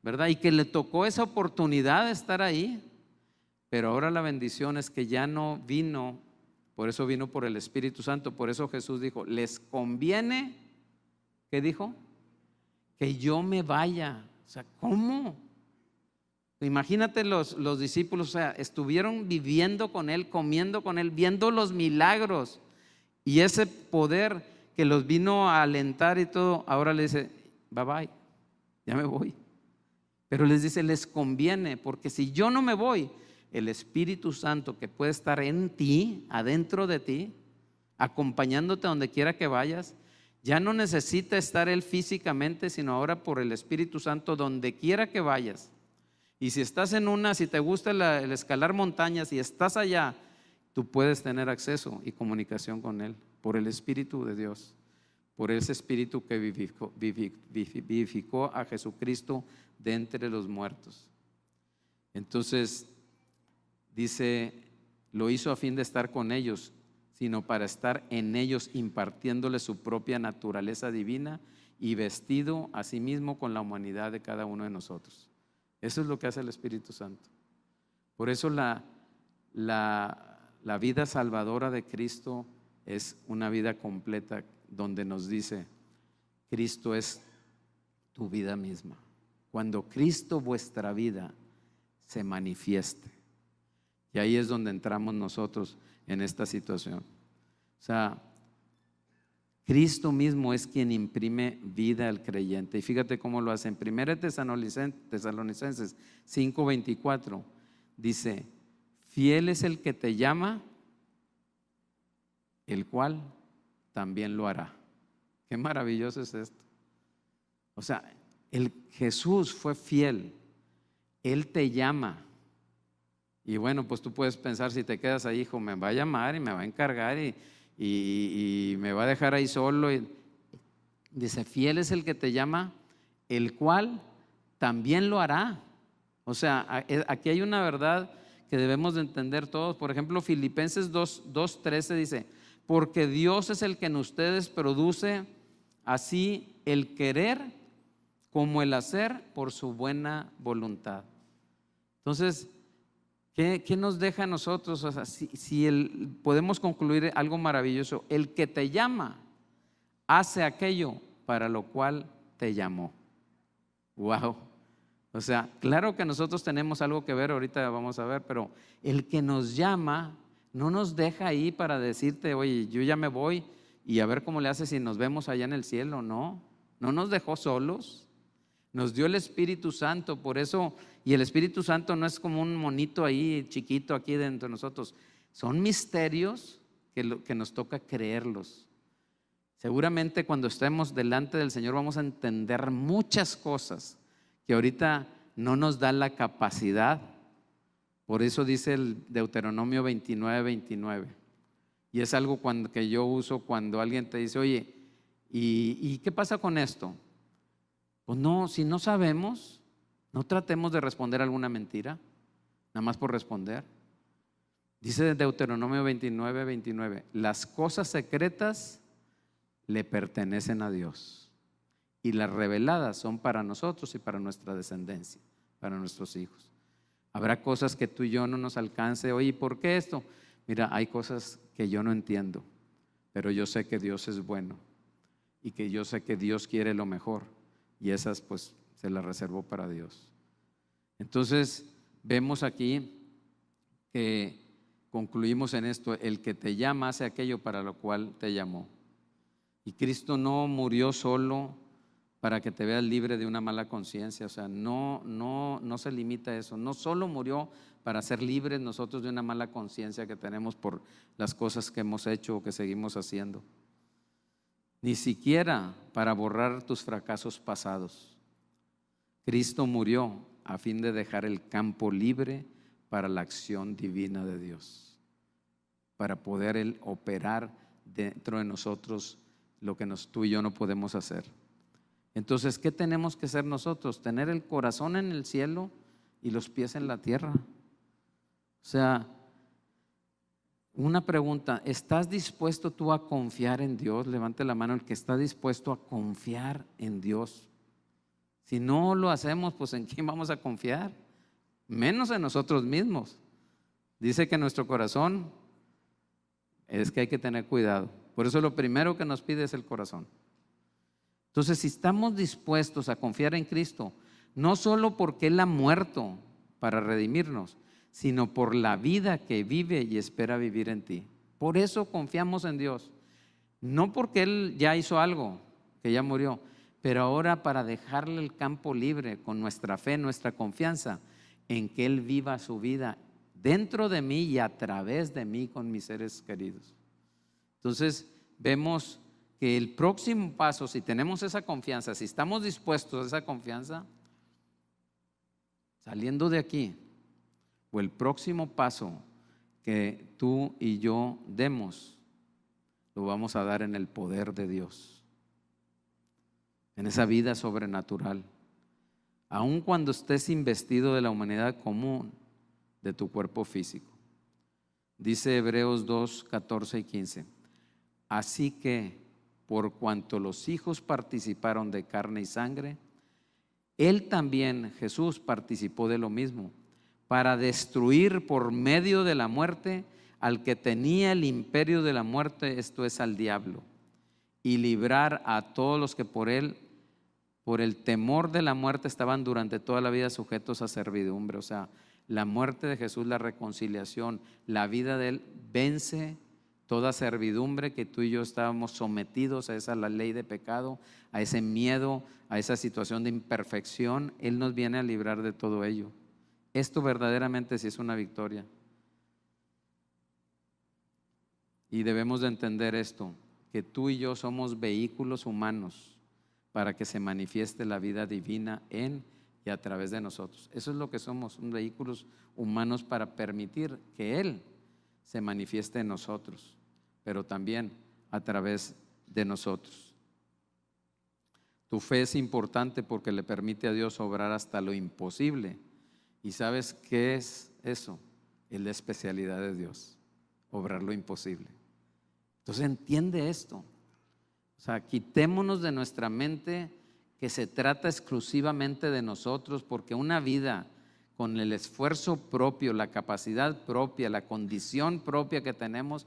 ¿verdad? Y que le tocó esa oportunidad de estar ahí. Pero ahora la bendición es que ya no vino, por eso vino por el Espíritu Santo. Por eso Jesús dijo, les conviene, ¿qué dijo? Que yo me vaya. O sea, ¿cómo? Imagínate los discípulos, o sea, estuvieron viviendo con él, comiendo con él, viendo los milagros, y ese poder que los vino a alentar y todo, ahora le dice, bye bye, ya me voy. Pero les dice, les conviene, porque si yo no me voy, el Espíritu Santo que puede estar en ti, adentro de ti, acompañándote donde quiera que vayas, ya no necesita estar él físicamente, sino ahora por el Espíritu Santo donde quiera que vayas. Y si estás si te gusta el escalar montañas y estás allá, tú puedes tener acceso y comunicación con él por el Espíritu de Dios, por ese Espíritu que vivificó a Jesucristo de entre los muertos. Entonces dice, lo hizo a fin de estar con ellos, sino para estar en ellos, impartiéndoles su propia naturaleza divina y vestido a sí mismo con la humanidad de cada uno de nosotros. Eso es lo que hace el Espíritu Santo. Por eso la vida salvadora de Cristo es una vida completa, donde nos dice, Cristo es tu vida misma. Cuando Cristo, vuestra vida, se manifieste. Y ahí es donde entramos nosotros en esta situación. O sea, Cristo mismo es quien imprime vida al creyente. Y fíjate cómo lo hace. En 1 Tesalonicenses 5:24 dice, fiel es el que te llama, el cual también lo hará. Qué maravilloso es esto. O sea, Jesús fue fiel. Él te llama. Y bueno, pues tú puedes pensar, si te quedas ahí, hijo, me va a llamar y me va a encargar y me va a dejar ahí solo. Y dice, fiel es el que te llama, el cual también lo hará. O sea, aquí hay una verdad que debemos de entender todos. Por ejemplo, Filipenses 2:13 dice, porque Dios es el que en ustedes produce así el querer como el hacer por su buena voluntad. Entonces, ¿qué nos deja a nosotros? O sea, podemos concluir algo maravilloso. El que te llama hace aquello para lo cual te llamó. Wow. O sea, claro que nosotros tenemos algo que ver, ahorita vamos a ver, pero el que nos llama no nos deja ahí para decirte, oye, yo ya me voy y a ver cómo le hace si nos vemos allá en el cielo. No nos dejó solos. Nos dio el Espíritu Santo, por eso, y el Espíritu Santo no es como un monito ahí chiquito aquí dentro de nosotros. Son misterios que nos toca creerlos. Seguramente cuando estemos delante del Señor vamos a entender muchas cosas que ahorita no nos da la capacidad. Por eso dice el Deuteronomio 29:29. Y es algo que yo uso cuando alguien te dice, oye, ¿y qué pasa con esto? Pues no, si no sabemos, no tratemos de responder alguna mentira, nada más por responder. Dice Deuteronomio 29:29, las cosas secretas le pertenecen a Dios y las reveladas son para nosotros y para nuestra descendencia, para nuestros hijos. Habrá cosas que tú y yo no nos alcance. Oye, ¿por qué esto? Mira, hay cosas que yo no entiendo, pero yo sé que Dios es bueno y que yo sé que Dios quiere lo mejor. Y esas pues se las reservó para Dios. Entonces vemos aquí que concluimos en esto, el que te llama hace aquello para lo cual te llamó. Y Cristo no murió solo para que te veas libre de una mala conciencia. O sea, no se limita a eso. No solo murió para ser libres nosotros de una mala conciencia que tenemos por las cosas que hemos hecho o que seguimos haciendo. Ni siquiera para borrar tus fracasos pasados. Cristo murió a fin de dejar el campo libre para la acción divina de Dios, para poder Él operar dentro de nosotros lo que tú y yo no podemos hacer. Entonces, ¿qué tenemos que hacer nosotros? Tener el corazón en el cielo y los pies en la tierra. O sea, Una pregunta, ¿estás dispuesto tú a confiar en Dios? Levante la mano el que está dispuesto a confiar en Dios. Si no lo hacemos, pues ¿en quién vamos a confiar? Menos en nosotros mismos. Dice que nuestro corazón es que hay que tener cuidado. Por eso lo primero que nos pide es el corazón. Entonces, si estamos dispuestos a confiar en Cristo, no solo porque Él ha muerto para redimirnos, sino por la vida que vive y espera vivir en ti. Por eso confiamos en Dios. No porque Él ya hizo algo, que ya murió, pero ahora para dejarle el campo libre con nuestra fe, nuestra confianza en que Él viva su vida dentro de mí y a través de mí con mis seres queridos. Entonces vemos que el próximo paso, si tenemos esa confianza, si estamos dispuestos a esa confianza, saliendo de aquí, o el próximo paso que tú y yo demos, lo vamos a dar en el poder de Dios, en esa vida sobrenatural. Aun cuando estés investido de la humanidad común de tu cuerpo físico. Dice Hebreos 2, 14 y 15. Así que, por cuanto los hijos participaron de carne y sangre, Él también, Jesús, participó de lo mismo, para destruir por medio de la muerte al que tenía el imperio de la muerte, esto es, al diablo, y librar a todos los que por él, por el temor de la muerte, estaban durante toda la vida sujetos a servidumbre. O sea, la muerte de Jesús, la reconciliación, la vida de Él vence toda servidumbre que tú y yo estábamos sometidos a esa la ley de pecado, a ese miedo, a esa situación de imperfección. Él nos viene a librar de todo ello. Esto verdaderamente sí es una victoria. Y debemos de entender esto, que tú y yo somos vehículos humanos para que se manifieste la vida divina en y a través de nosotros. Eso es lo que somos, vehículos humanos para permitir que Él se manifieste en nosotros, pero también a través de nosotros. Tu fe es importante porque le permite a Dios obrar hasta lo imposible. ¿Y sabes qué es eso? Es la especialidad de Dios, obrar lo imposible. Entonces entiende esto. O sea, quitémonos de nuestra mente que se trata exclusivamente de nosotros, porque una vida con el esfuerzo propio, la capacidad propia, la condición propia que tenemos,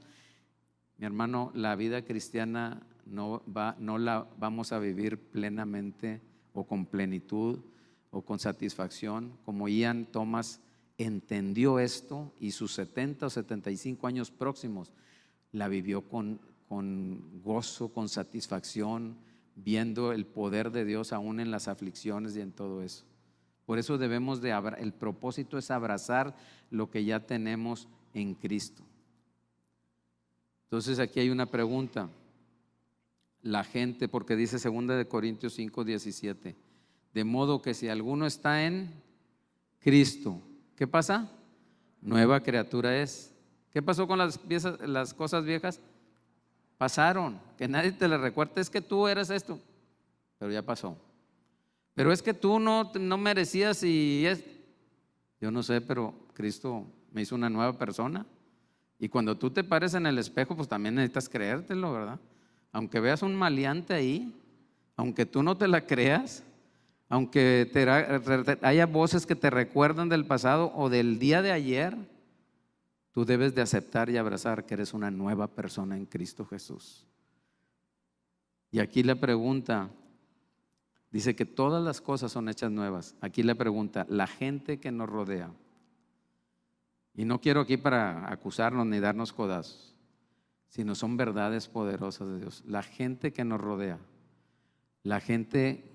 mi hermano, la vida cristiana no la vamos a vivir plenamente o con plenitud o con satisfacción. Como Ian Thomas entendió esto y sus 70 o 75 años próximos la vivió con gozo, con satisfacción, viendo el poder de Dios aún en las aflicciones y en todo eso. Por eso debemos el propósito es abrazar lo que ya tenemos en Cristo. Entonces aquí hay una pregunta. La gente, porque dice 2 Corintios 5, 17, de modo que si alguno está en Cristo, ¿qué pasa? Nueva criatura es. ¿Qué pasó con las cosas viejas? Pasaron, que nadie te le recuerde, es que tú eras esto, pero ya pasó. Pero es que tú no merecías yo no sé, pero Cristo me hizo una nueva persona. Y cuando tú te pares en el espejo, pues también necesitas creértelo, ¿verdad? Aunque veas un maleante ahí, aunque tú no te la creas, aunque haya voces que te recuerdan del pasado o del día de ayer, tú debes de aceptar y abrazar que eres una nueva persona en Cristo Jesús. Y aquí la pregunta, dice que todas las cosas son hechas nuevas. Aquí la pregunta, la gente que nos rodea, y no quiero aquí para acusarnos ni darnos codazos, sino son verdades poderosas de Dios. La gente que nos rodea, la gente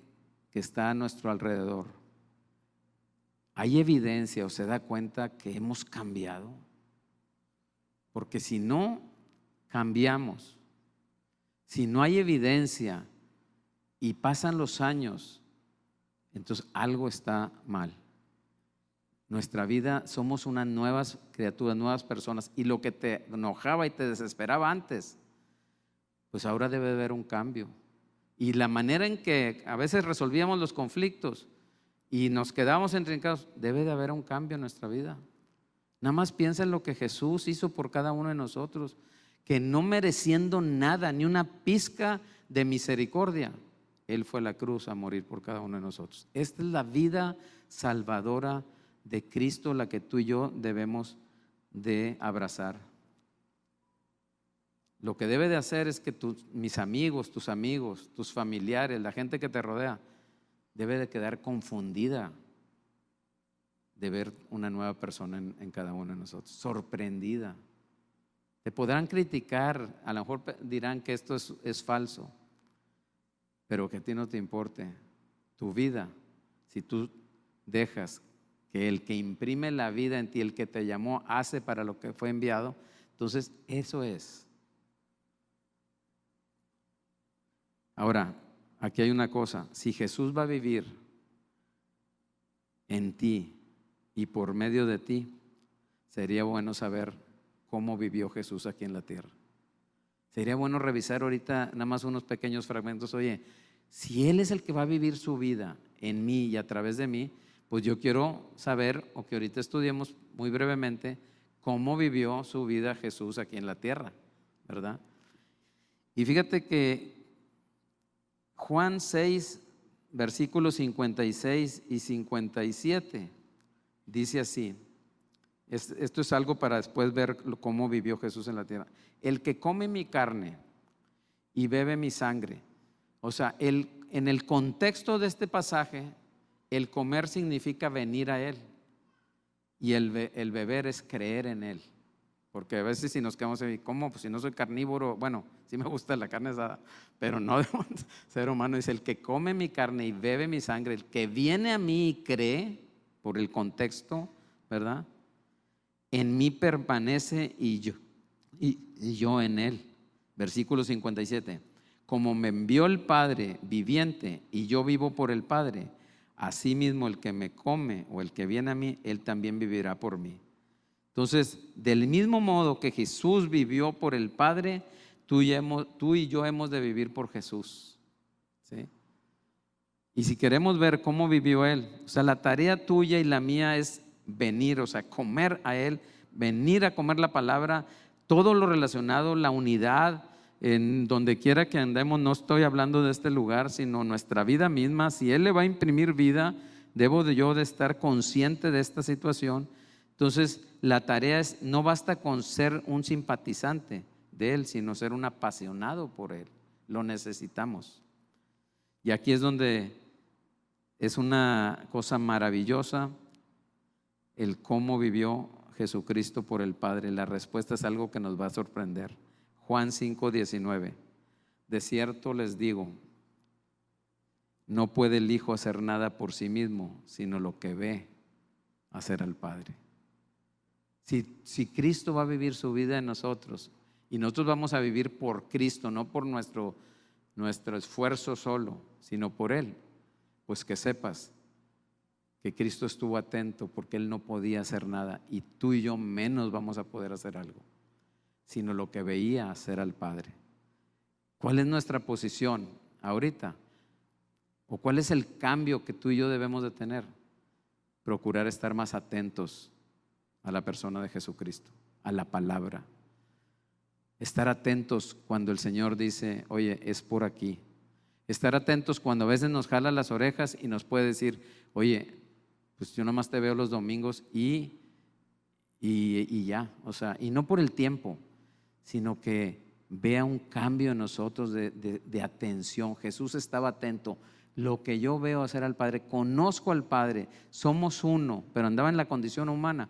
que está a nuestro alrededor, ¿hay evidencia o se da cuenta que hemos cambiado? Porque si no cambiamos, si no hay evidencia y pasan los años, entonces algo está mal. Nuestra vida somos unas nuevas criaturas, nuevas personas, y lo que te enojaba y te desesperaba antes, pues ahora debe haber un cambio. Y la manera en que a veces resolvíamos los conflictos y nos quedábamos intrincados, debe de haber un cambio en nuestra vida. Nada más piensa en lo que Jesús hizo por cada uno de nosotros, que no mereciendo nada, ni una pizca de misericordia, Él fue a la cruz a morir por cada uno de nosotros. Esta es la vida salvadora de Cristo, la que tú y yo debemos de abrazar. Lo que debe de hacer es que mis amigos, tus familiares, la gente que te rodea, debe de quedar confundida de ver una nueva persona en cada uno de nosotros, sorprendida. Te podrán criticar, a lo mejor dirán que esto es falso, pero que a ti no te importe tu vida. Si tú dejas que el que imprime la vida en ti, el que te llamó, hace para lo que fue enviado, entonces eso es. Ahora, aquí hay una cosa: si Jesús va a vivir en ti y por medio de ti, sería bueno saber cómo vivió Jesús aquí en la tierra. Sería bueno revisar ahorita nada más unos pequeños fragmentos. Oye, si Él es el que va a vivir su vida en mí y a través de mí, pues yo quiero saber, o que ahorita estudiemos muy brevemente, cómo vivió su vida Jesús aquí en la tierra, ¿verdad? Y fíjate que Juan 6, versículos 56 y 57, dice así. Esto es algo para después ver cómo vivió Jesús en la tierra. El que come mi carne y bebe mi sangre. O sea, en el contexto de este pasaje, el comer significa venir a Él y el beber es creer en Él. Porque a veces si nos quedamos ahí, ¿cómo? Pues si no soy carnívoro, bueno, sí me gusta la carne asada, pero no de ser humano. Dice, el que come mi carne y bebe mi sangre, el que viene a mí y cree, por el contexto, ¿verdad? En mí permanece y yo en él. Versículo 57. Como me envió el Padre viviente y yo vivo por el Padre, asimismo el que me come o el que viene a mí, él también vivirá por mí. Entonces, del mismo modo que Jesús vivió por el Padre, tú y yo hemos de vivir por Jesús, ¿sí? Y si queremos ver cómo vivió Él, o sea, la tarea tuya y la mía es venir, o sea, comer a Él, venir a comer la palabra, todo lo relacionado, la unidad, en donde quiera que andemos. No estoy hablando de este lugar, sino nuestra vida misma. Si Él le va a imprimir vida, debo yo de estar consciente de esta situación. Entonces, la tarea es, no basta con ser un simpatizante de Él, sino ser un apasionado por Él. Lo necesitamos. Y aquí es donde es una cosa maravillosa el cómo vivió Jesucristo por el Padre. La respuesta es algo que nos va a sorprender. Juan 5:19. De cierto les digo, no puede el Hijo hacer nada por sí mismo, sino lo que ve hacer al Padre. Si Cristo va a vivir su vida en nosotros y nosotros vamos a vivir por Cristo, no por nuestro esfuerzo solo, sino por Él, pues que sepas que Cristo estuvo atento porque Él no podía hacer nada y tú y yo menos vamos a poder hacer algo, sino lo que veía hacer al Padre. ¿Cuál es nuestra posición ahorita? ¿O cuál es el cambio que tú y yo debemos de tener? Procurar estar más atentos a la persona de Jesucristo, a la palabra. Estar atentos cuando el Señor dice, oye, es por aquí. Estar atentos cuando a veces nos jala las orejas y nos puede decir, oye, pues yo nomás te veo los domingos y ya. O sea, y no por el tiempo, sino que vea un cambio en nosotros de atención. Jesús estaba atento. Lo que yo veo hacer al Padre, conozco al Padre, somos uno, pero andaba en la condición humana.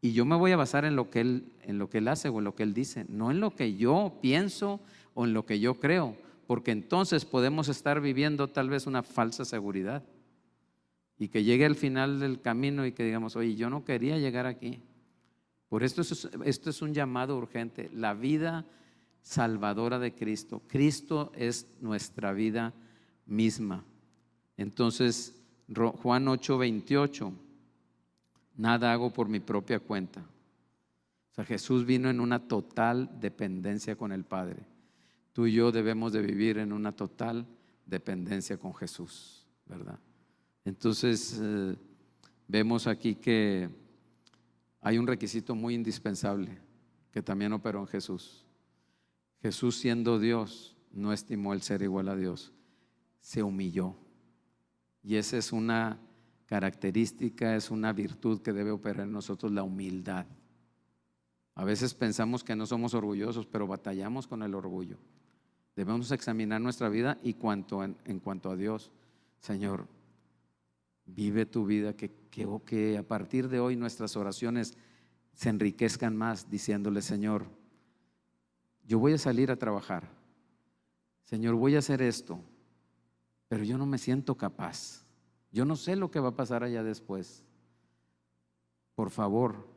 Y yo me voy a basar en lo que Él hace o en lo que Él dice, no en lo que yo pienso o en lo que yo creo, porque entonces podemos estar viviendo tal vez una falsa seguridad y que llegue al final del camino y que digamos, oye, yo no quería llegar aquí. Por esto es un llamado urgente, la vida salvadora de Cristo. Cristo es nuestra vida misma. Entonces, Juan 8:28. Nada hago por mi propia cuenta. O sea, Jesús vino en una total dependencia con el Padre. Tú y yo debemos de vivir en una total dependencia con Jesús, ¿verdad? Entonces, vemos aquí que hay un requisito muy indispensable que también operó en Jesús. Jesús, siendo Dios, no estimó el ser igual a Dios, se humilló. Y esa es una característica, es una virtud que debe operar en nosotros, la humildad. A veces pensamos que no somos orgullosos, pero batallamos con el orgullo. Debemos examinar nuestra vida y en cuanto a Dios, Señor, vive tu vida, que a partir de hoy nuestras oraciones se enriquezcan más, diciéndole: Señor, yo voy a salir a trabajar, Señor, voy a hacer esto, pero yo no me siento capaz, yo no sé lo que va a pasar allá después. Por favor,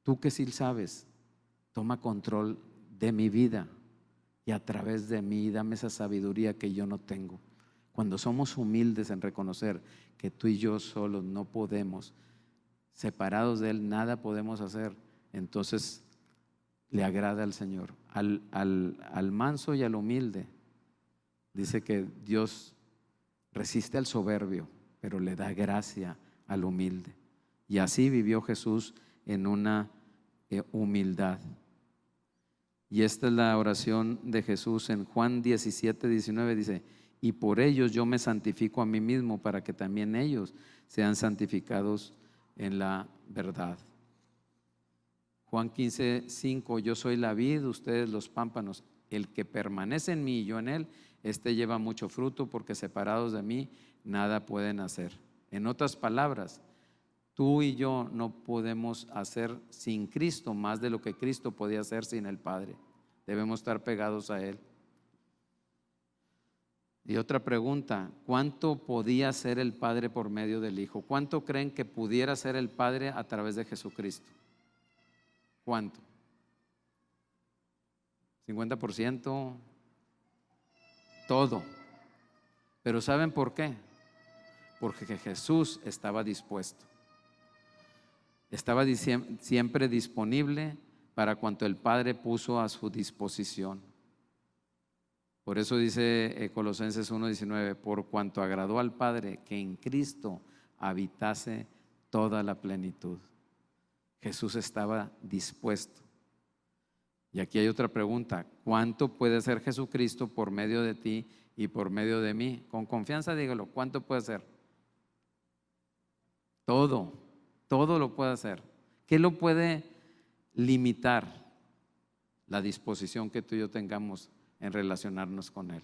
tú que sí sabes, toma control de mi vida y a través de mí dame esa sabiduría que yo no tengo. Cuando somos humildes en reconocer que tú y yo solos no podemos, separados de Él nada podemos hacer, entonces le agrada al Señor. Al manso y al humilde, dice que Dios resiste al soberbio, pero le da gracia al humilde. Y así vivió Jesús en una humildad. Y esta es la oración de Jesús en Juan 17:19, dice: y por ellos yo me santifico a mí mismo, para que también ellos sean santificados en la verdad. Juan 15:5, yo soy la vid, ustedes los pámpanos. El que permanece en mí y yo en él, este lleva mucho fruto, porque separados de mí nada pueden hacer. En otras palabras, tú y yo no podemos hacer sin Cristo más de lo que Cristo podía hacer sin el Padre. Debemos estar pegados a Él. Y otra pregunta: ¿cuánto podía hacer el Padre por medio del Hijo? ¿Cuánto creen que pudiera hacer el Padre a través de Jesucristo? ¿Cuánto? ¿50%? Todo. Pero ¿saben por qué? Porque Jesús estaba dispuesto. Estaba siempre disponible para cuanto el Padre puso a su disposición. Por eso dice Colosenses 1:19: por cuanto agradó al Padre que en Cristo habitase toda la plenitud. Jesús estaba dispuesto. Y aquí hay otra pregunta: ¿cuánto puede hacer Jesucristo por medio de ti y por medio de mí? Con confianza dígalo: ¿cuánto puede hacer? Todo, todo lo puede hacer. ¿Qué lo puede limitar? La disposición que tú y yo tengamos en relacionarnos con Él.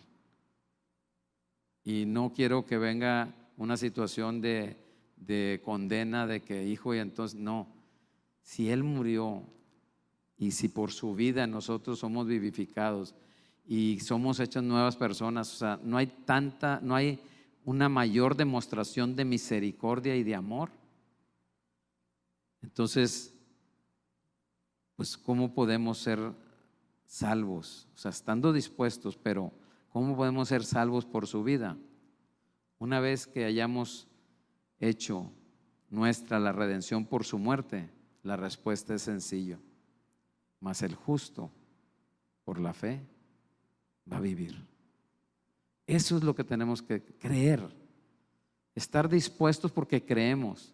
Y no quiero que venga una situación de condena, de que hijo, y entonces no. Si Él murió y si por su vida nosotros somos vivificados y somos hechas nuevas personas, o sea, no hay una mayor demostración de misericordia y de amor. Entonces, pues ¿cómo podemos ser salvos? O sea, estando dispuestos, pero ¿cómo podemos ser salvos por su vida? Una vez que hayamos hecho nuestra la redención por su muerte, la respuesta es sencilla: mas el justo por la fe va a vivir. Eso es lo que tenemos que creer, estar dispuestos porque creemos,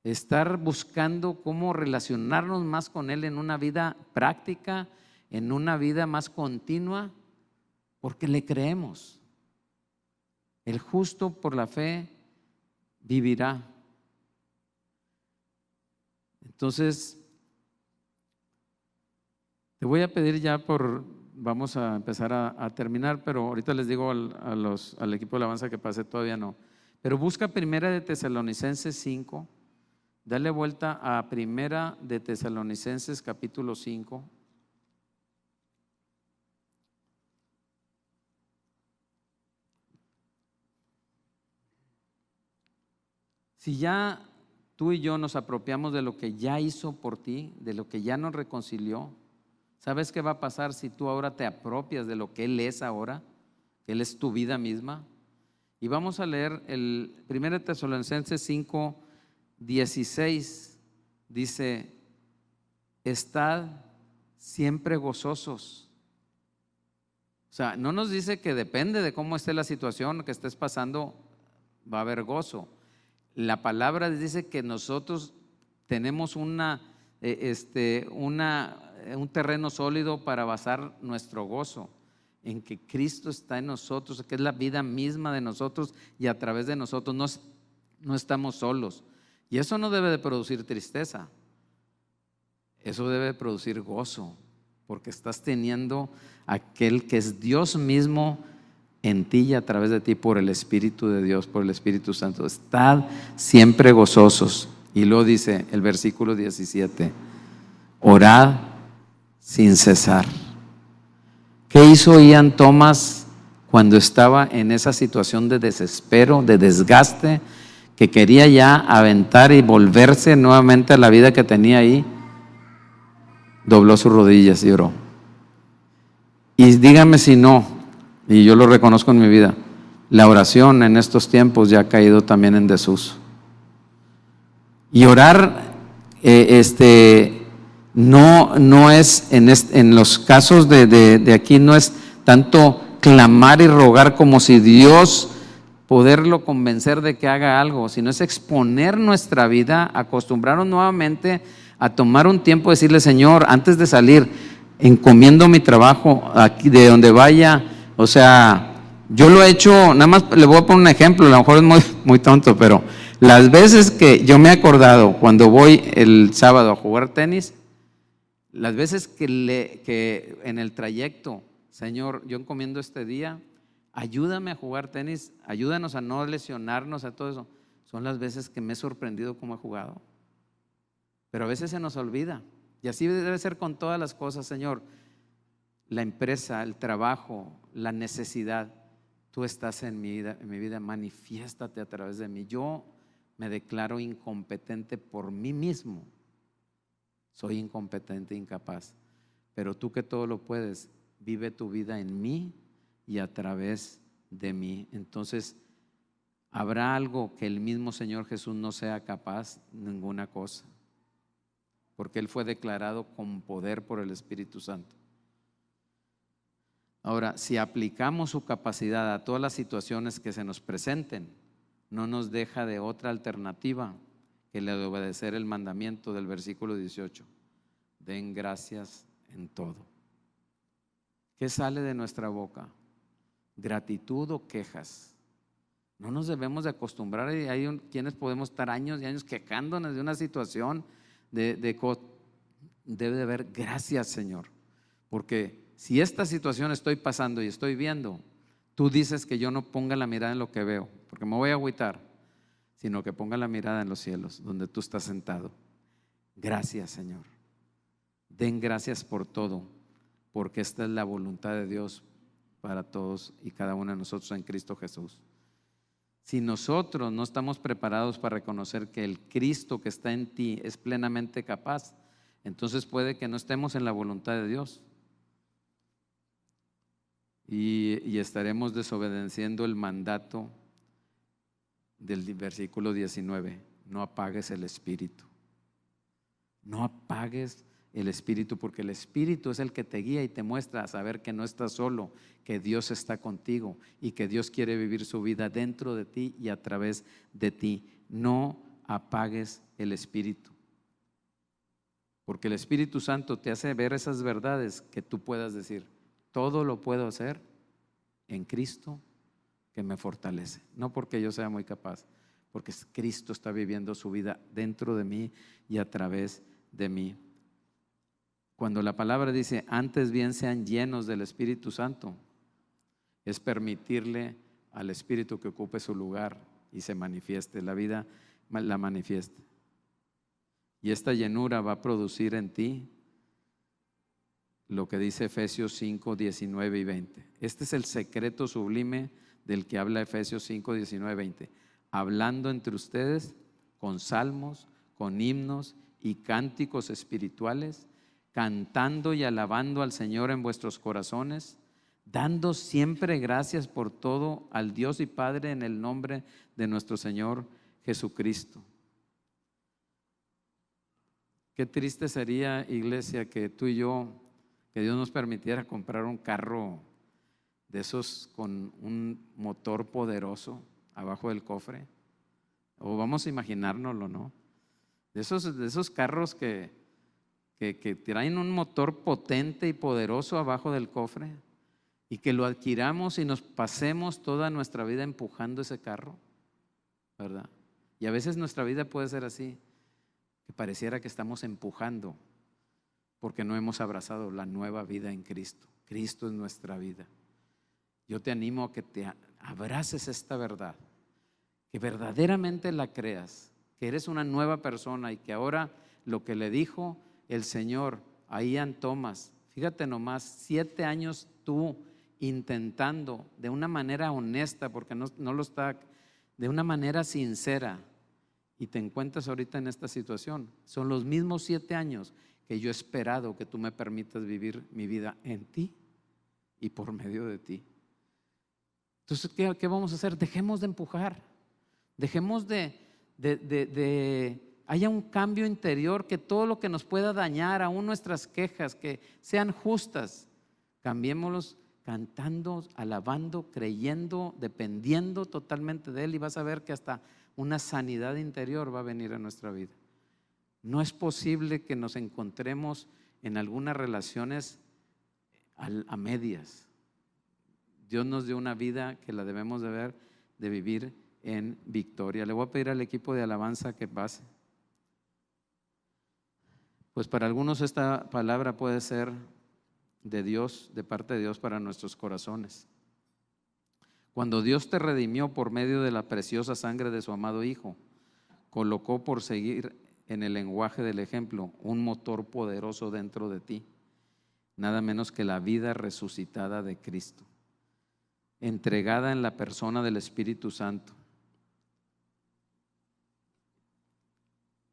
estar buscando cómo relacionarnos más con Él en una vida práctica, en una vida más continua, porque le creemos. El justo por la fe vivirá. Entonces, te voy a pedir ya vamos a empezar a terminar, pero ahorita les digo al equipo de alabanza que pase, todavía no. Pero busca Primera de Tesalonicenses 5, dale vuelta a Primera de Tesalonicenses capítulo 5. Si ya tú y yo nos apropiamos de lo que ya hizo por ti, de lo que ya nos reconcilió, ¿sabes qué va a pasar si tú ahora te apropias de lo que Él es ahora? Él es tu vida misma. Y vamos a leer el 1 Tesalonicenses 5:16. Dice: estad siempre gozosos. O sea, no nos dice que depende de cómo esté la situación que estés pasando, va a haber gozo. La palabra dice que nosotros tenemos un terreno sólido para basar nuestro gozo en que Cristo está en nosotros, que es la vida misma de nosotros y a través de nosotros no estamos solos. Y eso no debe de producir tristeza, eso debe de producir gozo, porque estás teniendo aquel que es Dios mismo en ti y a través de ti por el Espíritu de Dios, por el Espíritu Santo. Estad siempre gozosos. Y luego dice el versículo 17, orad sin cesar. ¿Qué hizo Ian Thomas cuando estaba en esa situación de desespero, de desgaste, que quería ya aventar y volverse nuevamente a la vida que tenía ahí? Dobló sus rodillas y oró. Y dígame si no, y yo lo reconozco en mi vida, la oración en estos tiempos ya ha caído también en desuso. Y orar no es en los casos de aquí, no es tanto clamar y rogar como si Dios poderlo convencer de que haga algo, sino es exponer nuestra vida, acostumbrarnos nuevamente a tomar un tiempo, decirle: Señor, antes de salir, encomiendo mi trabajo aquí de donde vaya. O sea, yo lo he hecho, nada más le voy a poner un ejemplo, a lo mejor es muy tonto, pero las veces que yo me he acordado cuando voy el sábado a jugar tenis, las veces que en el trayecto: Señor, yo encomiendo este día, ayúdame a jugar tenis, ayúdanos a no lesionarnos, a todo eso, son las veces que me he sorprendido cómo he jugado. Pero a veces se nos olvida, y así debe ser con todas las cosas. Señor, la empresa, el trabajo, la necesidad, tú estás en mi vida, manifiéstate a través de mí. Yo me declaro incompetente por mí mismo, soy incompetente, incapaz, pero tú, que todo lo puedes, vive tu vida en mí y a través de mí. Entonces, ¿habrá algo que el mismo Señor Jesús no sea capaz? Ninguna cosa, porque Él fue declarado con poder por el Espíritu Santo. Ahora, si aplicamos su capacidad a todas las situaciones que se nos presenten, no nos deja de otra alternativa que la de obedecer el mandamiento del versículo 18: den gracias en todo. ¿Qué sale de nuestra boca? ¿Gratitud o quejas? No nos debemos de acostumbrar. Hay quienes podemos estar años y años quejándonos de una situación, debe de haber gracias, Señor, porque si esta situación estoy pasando y estoy viendo, tú dices que yo no ponga la mirada en lo que veo, porque me voy a agüitar, sino que ponga la mirada en los cielos, donde tú estás sentado. Gracias, Señor. Den gracias por todo, porque esta es la voluntad de Dios para todos y cada uno de nosotros en Cristo Jesús. Si nosotros no estamos preparados para reconocer que el Cristo que está en ti es plenamente capaz, entonces puede que no estemos en la voluntad de Dios y estaremos desobedeciendo el mandato del versículo 19: no apagues el espíritu. No apagues el espíritu, porque el espíritu es el que te guía y te muestra a saber que no estás solo, que Dios está contigo y que Dios quiere vivir su vida dentro de ti y a través de ti. No apagues el espíritu, porque el Espíritu Santo te hace ver esas verdades que tú puedas decir: todo lo puedo hacer en Cristo que me fortalece. No porque yo sea muy capaz, porque Cristo está viviendo su vida dentro de mí y a través de mí. Cuando la palabra dice: antes bien sean llenos del Espíritu Santo, es permitirle al Espíritu que ocupe su lugar y se manifieste, la vida la manifieste. Y esta llenura va a producir en ti lo que dice Efesios 5, 19 y 20. Este es el secreto sublime del que habla Efesios 5, 19 y 20. Hablando entre ustedes con salmos, con himnos y cánticos espirituales, cantando y alabando al Señor en vuestros corazones, dando siempre gracias por todo al Dios y Padre en el nombre de nuestro Señor Jesucristo. Qué triste sería, iglesia, que tú y yo, que Dios nos permitiera comprar un carro de esos con un motor poderoso abajo del cofre, o vamos a imaginárnoslo, ¿no? de esos carros que traen un motor potente y poderoso abajo del cofre, y que lo adquiramos y nos pasemos toda nuestra vida empujando ese carro, ¿verdad? Y a veces nuestra vida puede ser así, que pareciera que estamos empujando porque no hemos abrazado la nueva vida en Cristo. Cristo es nuestra vida. Yo te animo a que te abraces esta verdad, que verdaderamente la creas, que eres una nueva persona y que ahora lo que le dijo el Señor a Ian Thomas, fíjate nomás, 7 años tú intentando de una manera honesta, porque no lo está, de una manera sincera, y te encuentras ahorita en esta situación. Son los mismos 7 años que yo he esperado que tú me permitas vivir mi vida en ti y por medio de ti. Entonces, ¿qué vamos a hacer? Dejemos de empujar, dejemos haya un cambio interior, que todo lo que nos pueda dañar, aún nuestras quejas, que sean justas, cambiémoslos cantando, alabando, creyendo, dependiendo totalmente de Él, y vas a ver que hasta una sanidad interior va a venir a nuestra vida. No es posible que nos encontremos en algunas relaciones a medias. Dios nos dio una vida que la debemos de vivir en victoria. Le voy a pedir al equipo de alabanza que pase. Pues para algunos esta palabra puede ser de Dios, de parte de Dios para nuestros corazones. Cuando Dios te redimió por medio de la preciosa sangre de su amado Hijo, colocó, por seguir en el lenguaje del ejemplo, un motor poderoso dentro de ti, nada menos que la vida resucitada de Cristo, entregada en la persona del Espíritu Santo.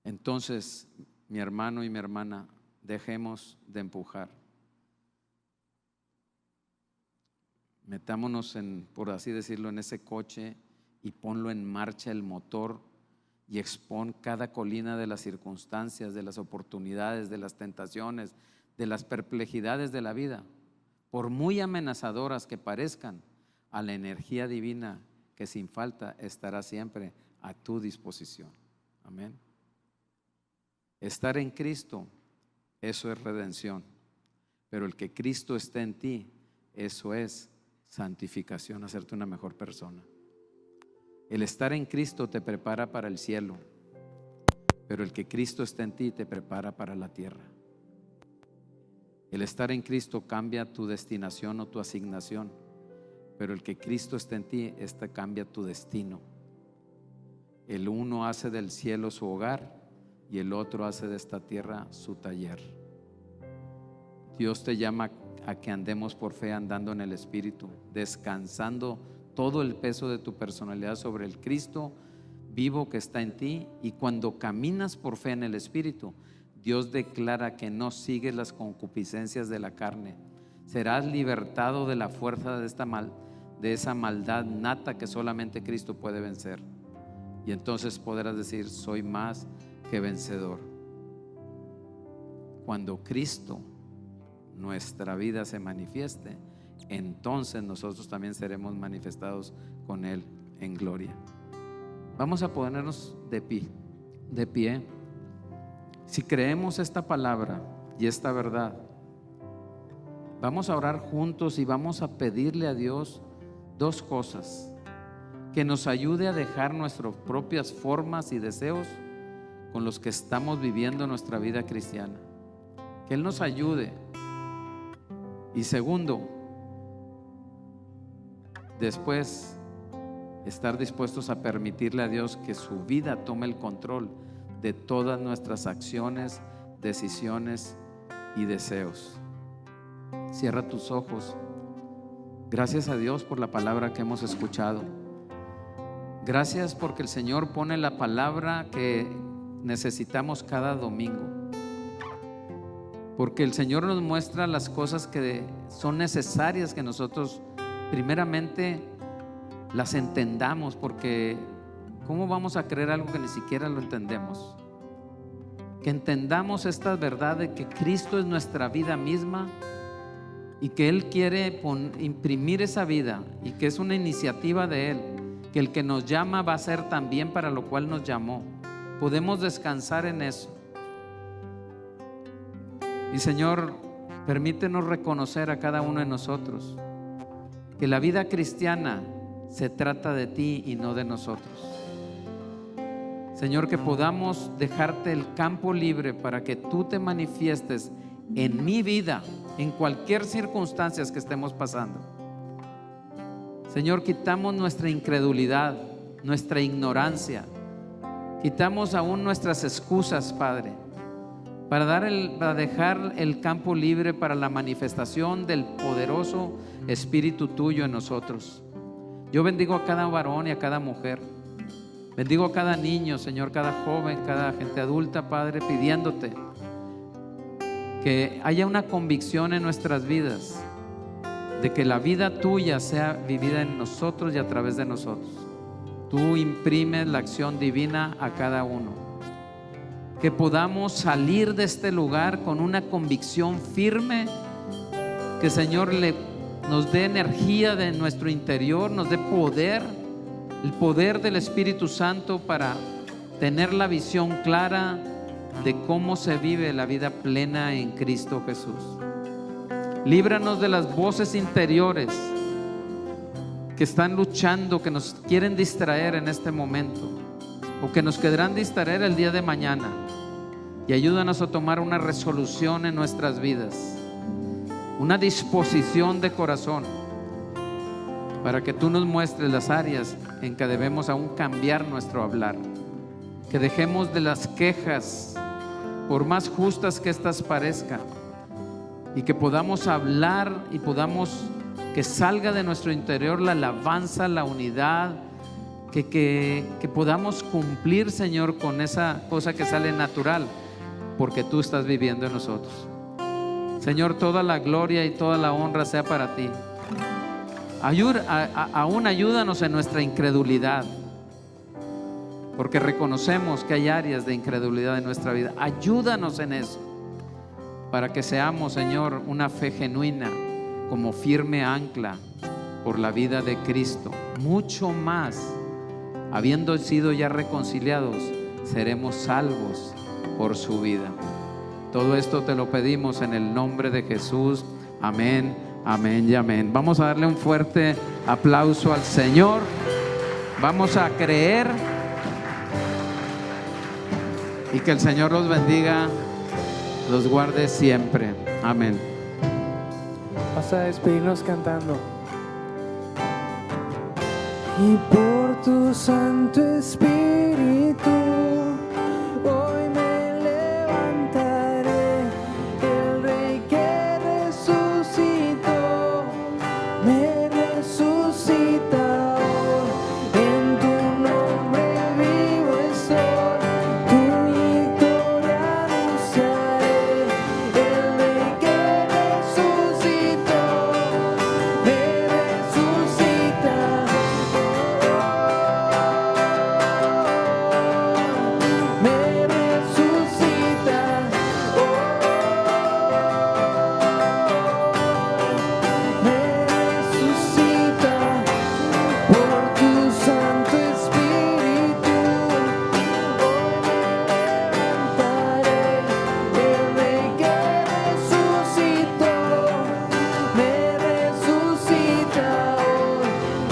Entonces, mi hermano y mi hermana, dejemos de empujar. Metámonos por así decirlo, en ese coche y ponlo en marcha el motor y expon cada colina de las circunstancias, de las oportunidades, de las tentaciones, de las perplejidades de la vida, por muy amenazadoras que parezcan, a la energía divina que sin falta estará siempre a tu disposición. Amén. Estar en Cristo, eso es redención, pero el que Cristo esté en ti, eso es santificación, hacerte una mejor persona. El estar en Cristo te prepara para el cielo, pero el que Cristo esté en ti te prepara para la tierra. El estar en Cristo cambia tu destinación o tu asignación, pero el que Cristo esté en ti, cambia tu destino. El uno hace del cielo su hogar y el otro hace de esta tierra su taller. Dios te llama a que andemos por fe, andando en el Espíritu, descansando todo el peso de tu personalidad sobre el Cristo vivo que está en ti. Y cuando caminas por fe en el Espíritu, Dios declara que no sigues las concupiscencias de la carne. Serás libertado de la fuerza de esa maldad nata que solamente Cristo puede vencer. Y entonces podrás decir: soy más que vencedor. Cuando Cristo, nuestra vida, se manifieste, entonces nosotros también seremos manifestados con Él en gloria. Vamos a ponernos de pie. Si creemos esta palabra y esta verdad, vamos a orar juntos y vamos a pedirle a Dios 2 cosas: que nos ayude a dejar nuestras propias formas y deseos con los que estamos viviendo nuestra vida cristiana, que Él nos ayude. Y segundo, después estar dispuestos a permitirle a Dios que su vida tome el control de todas nuestras acciones, decisiones y deseos. Cierra tus ojos. Gracias a Dios por la palabra que hemos escuchado. Gracias porque el Señor pone la palabra que necesitamos cada domingo, porque el Señor nos muestra las cosas que son necesarias que nosotros primeramente las entendamos, porque ¿cómo vamos a creer algo que ni siquiera lo entendemos? Que entendamos esta verdad de que Cristo es nuestra vida misma y que Él quiere imprimir esa vida, y que es una iniciativa de Él, que el que nos llama va a ser también para lo cual nos llamó, podemos descansar en eso. Y Señor, permítenos reconocer a cada uno de nosotros que la vida cristiana se trata de ti y no de nosotros. Señor, que podamos dejarte el campo libre para que tú te manifiestes en mi vida, en cualquier circunstancia que estemos pasando. Señor, quitamos nuestra incredulidad, nuestra ignorancia, quitamos aún nuestras excusas, Padre, para dejar el campo libre para la manifestación del poderoso Espíritu tuyo en nosotros. Yo bendigo a cada varón y a cada mujer. Bendigo a cada niño, Señor, cada joven, cada gente adulta, Padre, pidiéndote que haya una convicción en nuestras vidas de que la vida tuya sea vivida en nosotros y a través de nosotros. Tú imprimes la acción divina a cada uno. Que podamos salir de este lugar con una convicción firme, que Señor nos dé energía de nuestro interior, nos dé poder, el poder del Espíritu Santo para tener la visión clara de cómo se vive la vida plena en Cristo Jesús. Líbranos de las voces interiores que están luchando, que nos quieren distraer en este momento o que nos querrán distraer el día de mañana, y ayúdanos a tomar una resolución en nuestras vidas, una disposición de corazón, para que tú nos muestres las áreas en que debemos aún cambiar nuestro hablar, que dejemos de las quejas, por más justas que éstas parezcan, y que podamos hablar y que salga de nuestro interior la alabanza, la unidad, que podamos cumplir, Señor, con esa cosa que sale natural, porque tú estás viviendo en nosotros. Señor, toda la gloria y toda la honra sea para ti. Aún ayúdanos en nuestra incredulidad, porque reconocemos que hay áreas de incredulidad en nuestra vida. Ayúdanos en eso, para que seamos, Señor, una fe genuina, como firme ancla por la vida de Cristo. Mucho más, habiendo sido ya reconciliados, seremos salvos por su vida. Todo esto te lo pedimos en el nombre de Jesús. Amén, amén y amén. Vamos a darle un fuerte aplauso al Señor. Vamos a creer, y que el Señor los bendiga, los guarde siempre. Amén. Vamos a despedirnos cantando. Y por tu Santo Espíritu hoy me levantaré, el Rey que resucitó me resucita hoy. En tu nombre vivo estoy, tu victoria anunciaré, el Rey que resucitó me resucita. Me resucita, me resucita por tu Santo Espíritu. Hoy me levantaré, el Rey que resucitó me resucita hoy.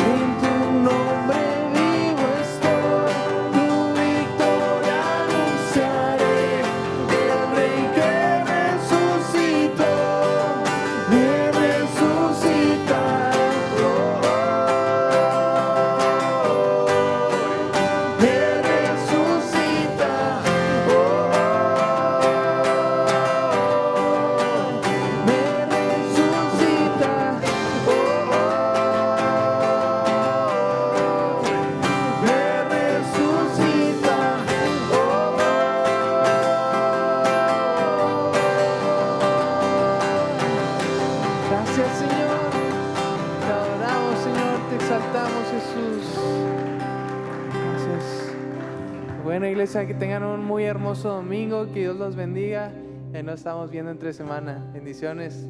En tu nombre vivo estoy, tu victoria anunciaré, el Rey que resucitó me resucita. Me resucita. Me resucita. Me resucita. Gracias, Señor. Te adoramos, Señor. Te exaltamos, Jesús. Gracias. Bueno, iglesia, que tengan un muy hermoso domingo. Que Dios los bendiga. Y nos estamos viendo entre semana. Bendiciones.